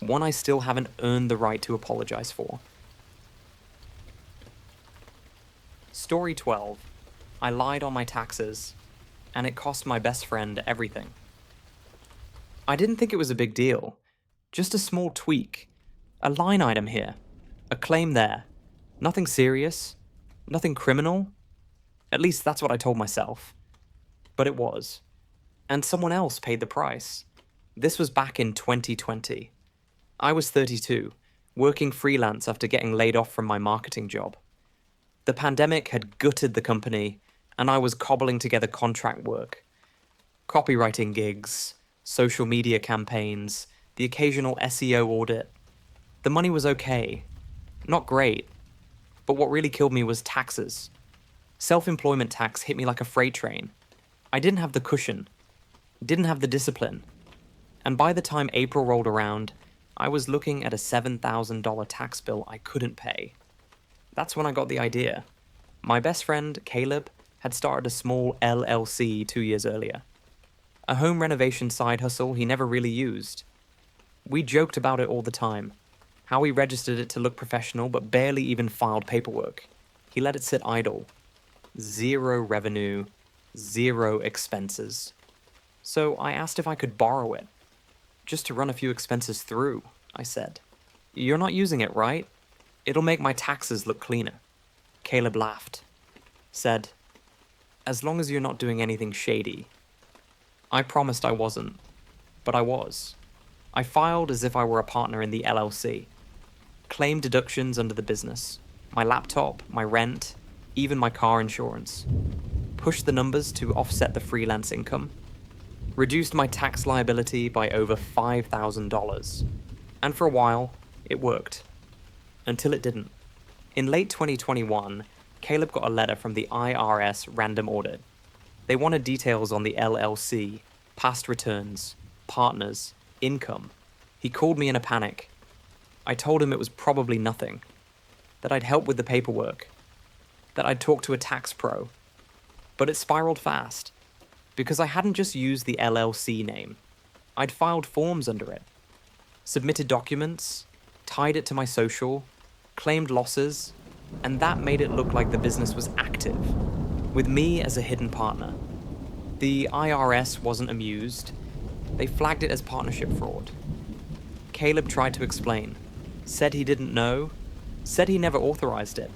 One I still haven't earned the right to apologize for. Story 12. I lied on my taxes, and it cost my best friend everything. I didn't think it was a big deal. Just a small tweak. A line item here. A claim there. Nothing serious. Nothing criminal. At least that's what I told myself. But it was. And someone else paid the price. This was back in 2020. I was 32, working freelance after getting laid off from my marketing job. The pandemic had gutted the company, and I was cobbling together contract work. Copywriting gigs, social media campaigns, the occasional SEO audit. The money was okay. Not great. But what really killed me was taxes. Self-employment tax hit me like a freight train. I didn't have the cushion. Didn't have the discipline. And by the time April rolled around, I was looking at a $7,000 tax bill I couldn't pay. That's when I got the idea. My best friend, Caleb, had started a small LLC 2 years earlier. A home renovation side hustle he never really used. We joked about it all the time. How he registered it to look professional but barely even filed paperwork. He let it sit idle. 0 revenue, 0 expenses. So I asked if I could borrow it. Just to run a few expenses through, I said. You're not using it, right? It'll make my taxes look cleaner. Caleb laughed. Said, as long as you're not doing anything shady. I promised I wasn't, but I was. I filed as if I were a partner in the LLC. Claimed deductions under the business. My laptop, my rent, even my car insurance. Pushed the numbers to offset the freelance income. Reduced my tax liability by over $5,000. And for a while, it worked. Until it didn't. In late 2021, Caleb got a letter from the IRS random audit. They wanted details on the LLC, past returns, partners, income. He called me in a panic. I told him it was probably nothing. That I'd help with the paperwork. That I'd talk to a tax pro. But it spiraled fast. Because I hadn't just used the LLC name. I'd filed forms under it. Submitted documents, tied it to my social, claimed losses, and that made it look like the business was active, with me as a hidden partner. The IRS wasn't amused. They flagged it as partnership fraud. Caleb tried to explain, said he didn't know, said he never authorized it,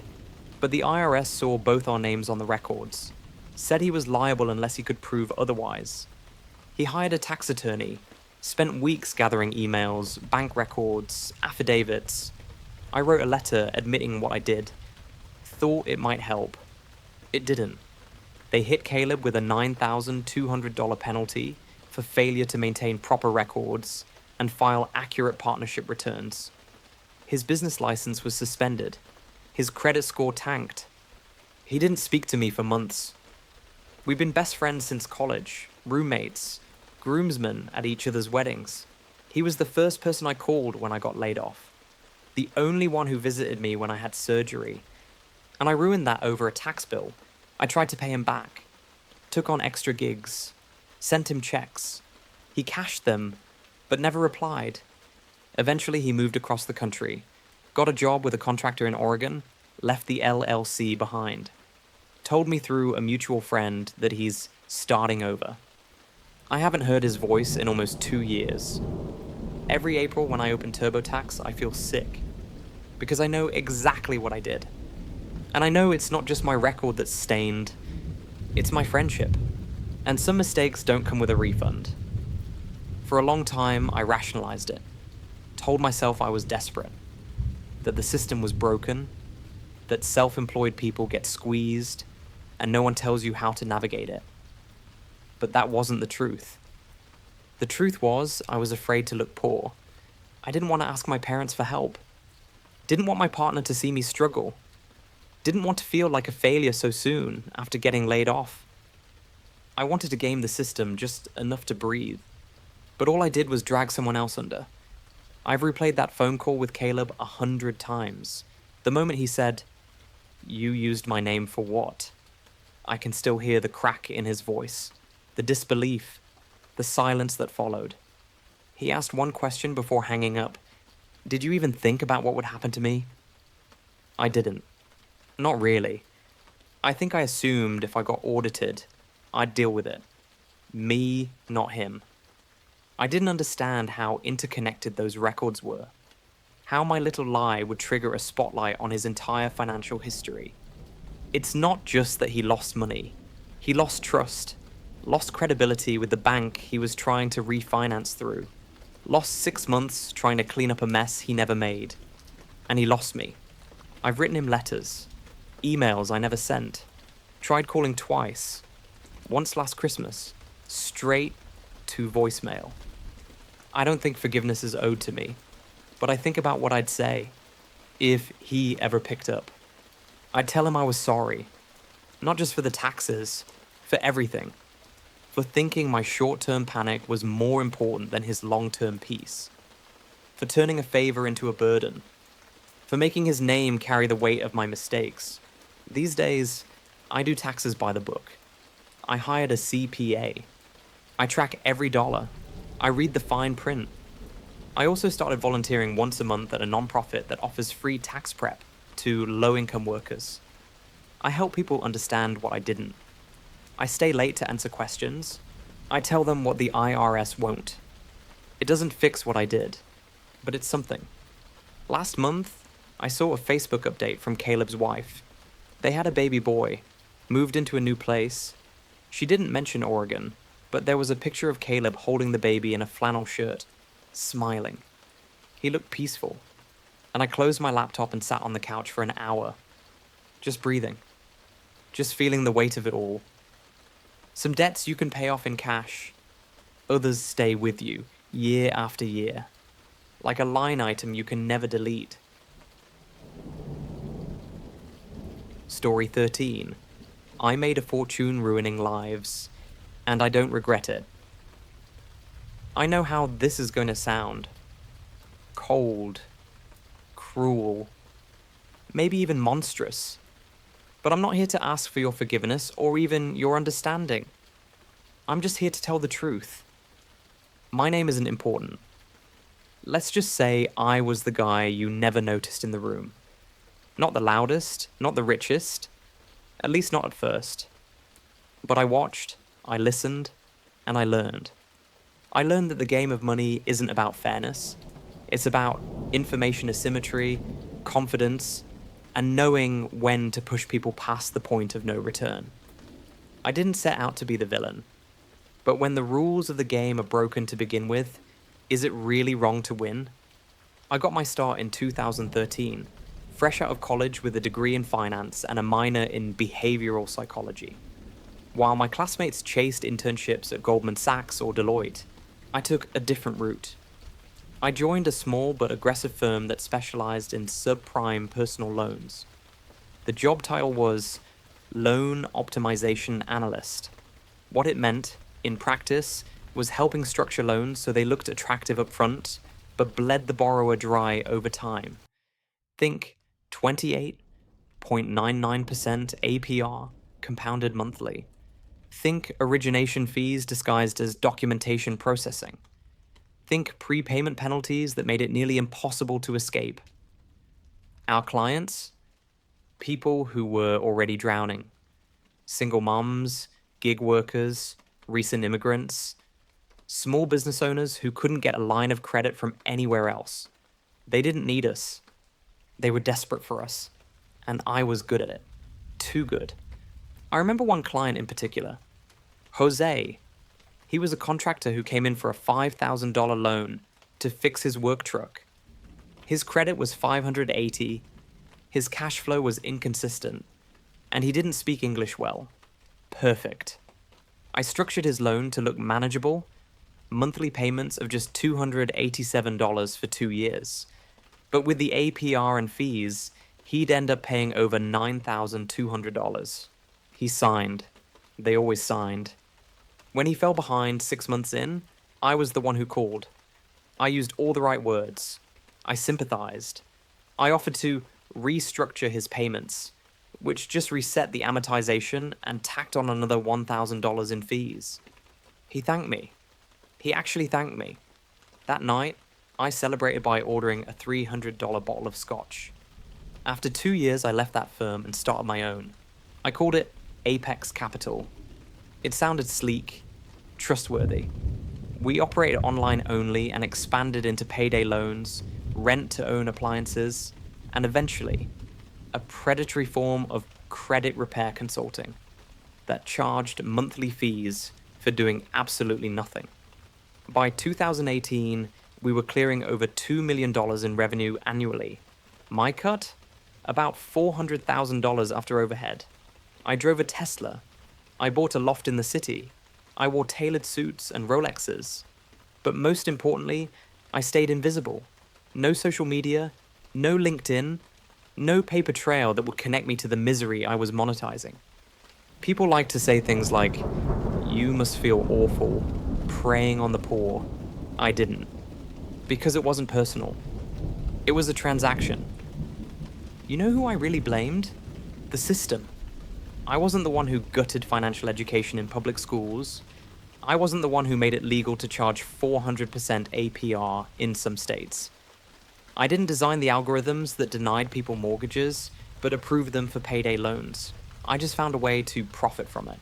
but the IRS saw both our names on the records, said he was liable unless he could prove otherwise. He hired a tax attorney, spent weeks gathering emails, bank records, affidavits. I wrote a letter admitting what I did. Thought it might help. It didn't. They hit Caleb with a $9,200 penalty for failure to maintain proper records and file accurate partnership returns. His business license was suspended. His credit score tanked. He didn't speak to me for months. We've been best friends since college, roommates, groomsmen at each other's weddings. He was the first person I called when I got laid off, the only one who visited me when I had surgery. And I ruined that over a tax bill. I tried to pay him back, took on extra gigs, sent him checks. He cashed them, but never replied. Eventually, he moved across the country, got a job with a contractor in Oregon, left the LLC behind. Told me through a mutual friend that he's starting over. I haven't heard his voice in almost 2 years. Every April when I open TurboTax, I feel sick. Because I know exactly what I did. And I know it's not just my record that's stained, it's my friendship. And some mistakes don't come with a refund. For a long time, I rationalized it. Told myself I was desperate. That the system was broken. That self-employed people get squeezed, and no one tells you how to navigate it. But that wasn't the truth. The truth was, I was afraid to look poor. I didn't want to ask my parents for help. Didn't want my partner to see me struggle. Didn't want to feel like a failure so soon after getting laid off. I wanted to game the system just enough to breathe. But all I did was drag someone else under. I've replayed that phone call with Caleb 100 times. The moment he said, "You used my name for what?" I can still hear the crack in his voice, the disbelief, the silence that followed. He asked one question before hanging up. Did you even think about what would happen to me? I didn't. Not really. I think I assumed if I got audited, I'd deal with it. Me, not him. I didn't understand how interconnected those records were. How my little lie would trigger a spotlight on his entire financial history. It's not just that he lost money. He lost trust, lost credibility with the bank he was trying to refinance through, lost 6 months trying to clean up a mess he never made. And he lost me. I've written him letters, emails I never sent, tried calling twice, once last Christmas, straight to voicemail. I don't think forgiveness is owed to me, but I think about what I'd say if he ever picked up. I'd tell him I was sorry, not just for the taxes, for everything, for thinking my short-term panic was more important than his long-term peace, for turning a favor into a burden, for making his name carry the weight of my mistakes. These days, I do taxes by the book. I hired a CPA. I track every dollar. I read the fine print. I also started volunteering once a month at a nonprofit that offers free tax prep to low-income workers. I help people understand what I didn't. I stay late to answer questions. I tell them what the IRS won't. It doesn't fix what I did, but it's something. Last month, I saw a Facebook update from Caleb's wife. They had a baby boy, moved into a new place. She didn't mention Oregon, but there was a picture of Caleb holding the baby in a flannel shirt, smiling. He looked peaceful, and I closed my laptop and sat on the couch for an hour, just breathing, just feeling the weight of it all. Some debts you can pay off in cash, others stay with you year after year, like a line item you can never delete. Story 13. I made a fortune ruining lives, and I don't regret it. I know how this is going to sound. Cold, cruel, maybe even monstrous. But I'm not here to ask for your forgiveness or even your understanding. I'm just here to tell the truth. My name isn't important. Let's just say I was the guy you never noticed in the room. Not the loudest, not the richest, at least not at first. But I watched, I listened, and I learned. I learned that the game of money isn't about fairness. It's about information asymmetry, confidence, and knowing when to push people past the point of no return. I didn't set out to be the villain. But when the rules of the game are broken to begin with, is it really wrong to win? I got my start in 2013, fresh out of college with a degree in finance and a minor in behavioral psychology. While my classmates chased internships at Goldman Sachs or Deloitte, I took a different route. I joined a small but aggressive firm that specialized in subprime personal loans. The job title was Loan Optimization Analyst. What it meant, in practice, was helping structure loans so they looked attractive up front, but bled the borrower dry over time. Think 28.99% APR compounded monthly. Think origination fees disguised as documentation processing. Think prepayment penalties that made it nearly impossible to escape. Our clients? People who were already drowning. Single moms, gig workers, recent immigrants, small business owners who couldn't get a line of credit from anywhere else. They didn't need us. They were desperate for us. And I was good at it. Too good. I remember one client in particular. Jose. He was a contractor who came in for a $5,000 loan to fix his work truck. His credit was 580, his cash flow was inconsistent, and he didn't speak English well. Perfect. I structured his loan to look manageable, monthly payments of just $287 for 2 years. But with the APR and fees, he'd end up paying over $9,200. He signed. They always signed. When he fell behind 6 months in, I was the one who called. I used all the right words. I sympathized. I offered to restructure his payments, which just reset the amortization and tacked on another $1,000 in fees. He thanked me. He actually thanked me. That night, I celebrated by ordering a $300 bottle of scotch. After 2 years, I left that firm and started my own. I called it Apex Capital. It sounded sleek, trustworthy. We operated online only and expanded into payday loans, rent-to-own appliances, and eventually, a predatory form of credit repair consulting that charged monthly fees for doing absolutely nothing. By 2018, we were clearing over $2 million in revenue annually. My cut? About $400,000 after overhead. I drove a Tesla. I bought a loft in the city. I wore tailored suits and Rolexes. But most importantly, I stayed invisible. No social media, no LinkedIn, no paper trail that would connect me to the misery I was monetizing. People like to say things like, "You must feel awful, preying on the poor." I didn't. Because it wasn't personal. It was a transaction. You know who I really blamed? The system. I wasn't the one who gutted financial education in public schools. I wasn't the one who made it legal to charge 400% APR in some states. I didn't design the algorithms that denied people mortgages, but approved them for payday loans. I just found a way to profit from it.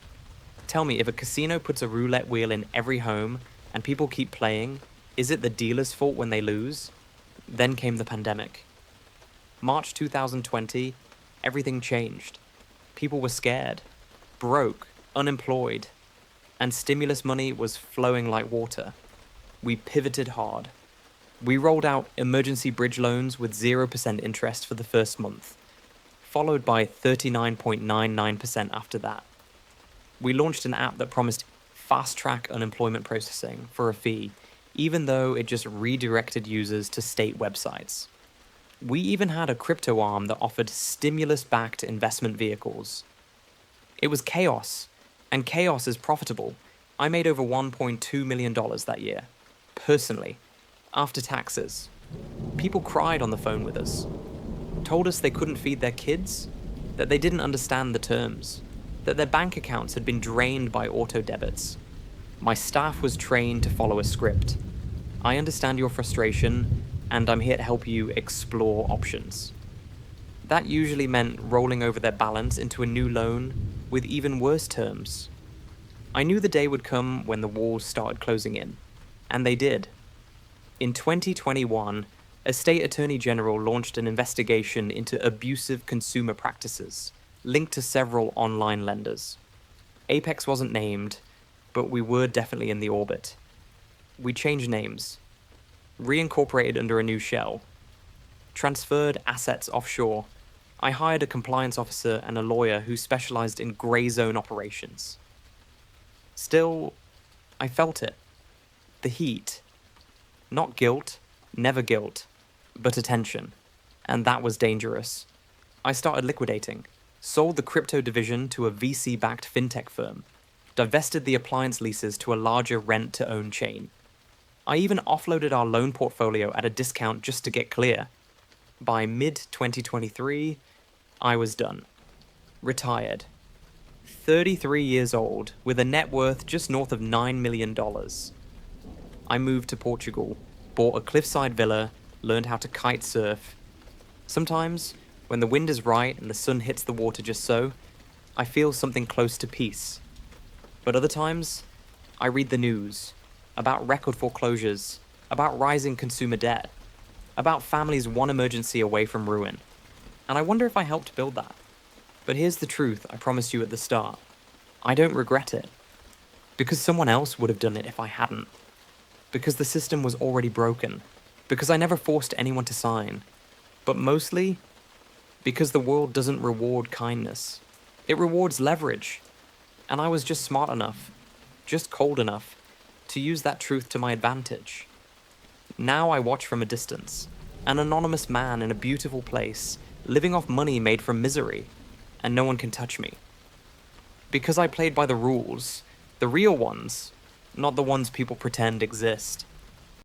Tell me, if a casino puts a roulette wheel in every home and people keep playing, is it the dealer's fault when they lose? Then came the pandemic. March 2020, everything changed. People were scared, broke, unemployed, and stimulus money was flowing like water. We pivoted hard. We rolled out emergency bridge loans with 0% interest for the first month, followed by 39.99% after that. We launched an app that promised fast-track unemployment processing for a fee, even though it just redirected users to state websites. We even had a crypto arm that offered stimulus-backed investment vehicles. It was chaos, and chaos is profitable. I made over $1.2 million that year, personally, after taxes. People cried on the phone with us, told us they couldn't feed their kids, that they didn't understand the terms, that their bank accounts had been drained by auto debits. My staff was trained to follow a script. I understand your frustration, and I'm here to help you explore options. That usually meant rolling over their balance into a new loan with even worse terms. I knew the day would come when the walls started closing in, and they did. In 2021, a state attorney general launched an investigation into abusive consumer practices linked to several online lenders. Apex wasn't named, but we were definitely in the orbit. We changed names, reincorporated under a new shell, transferred assets offshore. I hired a compliance officer and a lawyer who specialized in gray zone operations. Still, I felt it. The heat. Not guilt, never guilt, but attention. And that was dangerous. I started liquidating, sold the crypto division to a VC-backed fintech firm. divested the appliance leases to a larger rent-to-own chain. I even offloaded our loan portfolio at a discount just to get clear. By mid-2023, I was done. Retired. 33 years old, with a net worth just north of $9 million. I moved to Portugal, bought a cliffside villa, learned how to kite surf. Sometimes, when the wind is right and the sun hits the water just so, I feel something close to peace. But other times, I read the news about record foreclosures, about rising consumer debt, about families one emergency away from ruin. And I wonder if I helped build that. But here's the truth I promised you at the start. I don't regret it. Because someone else would have done it if I hadn't. Because the system was already broken. Because I never forced anyone to sign. But mostly, because the world doesn't reward kindness. It rewards leverage. And I was just smart enough, just cold enough, to use that truth to my advantage. Now I watch from a distance, an anonymous man in a beautiful place, living off money made from misery, and no one can touch me. Because I played by the rules, the real ones, not the ones people pretend exist.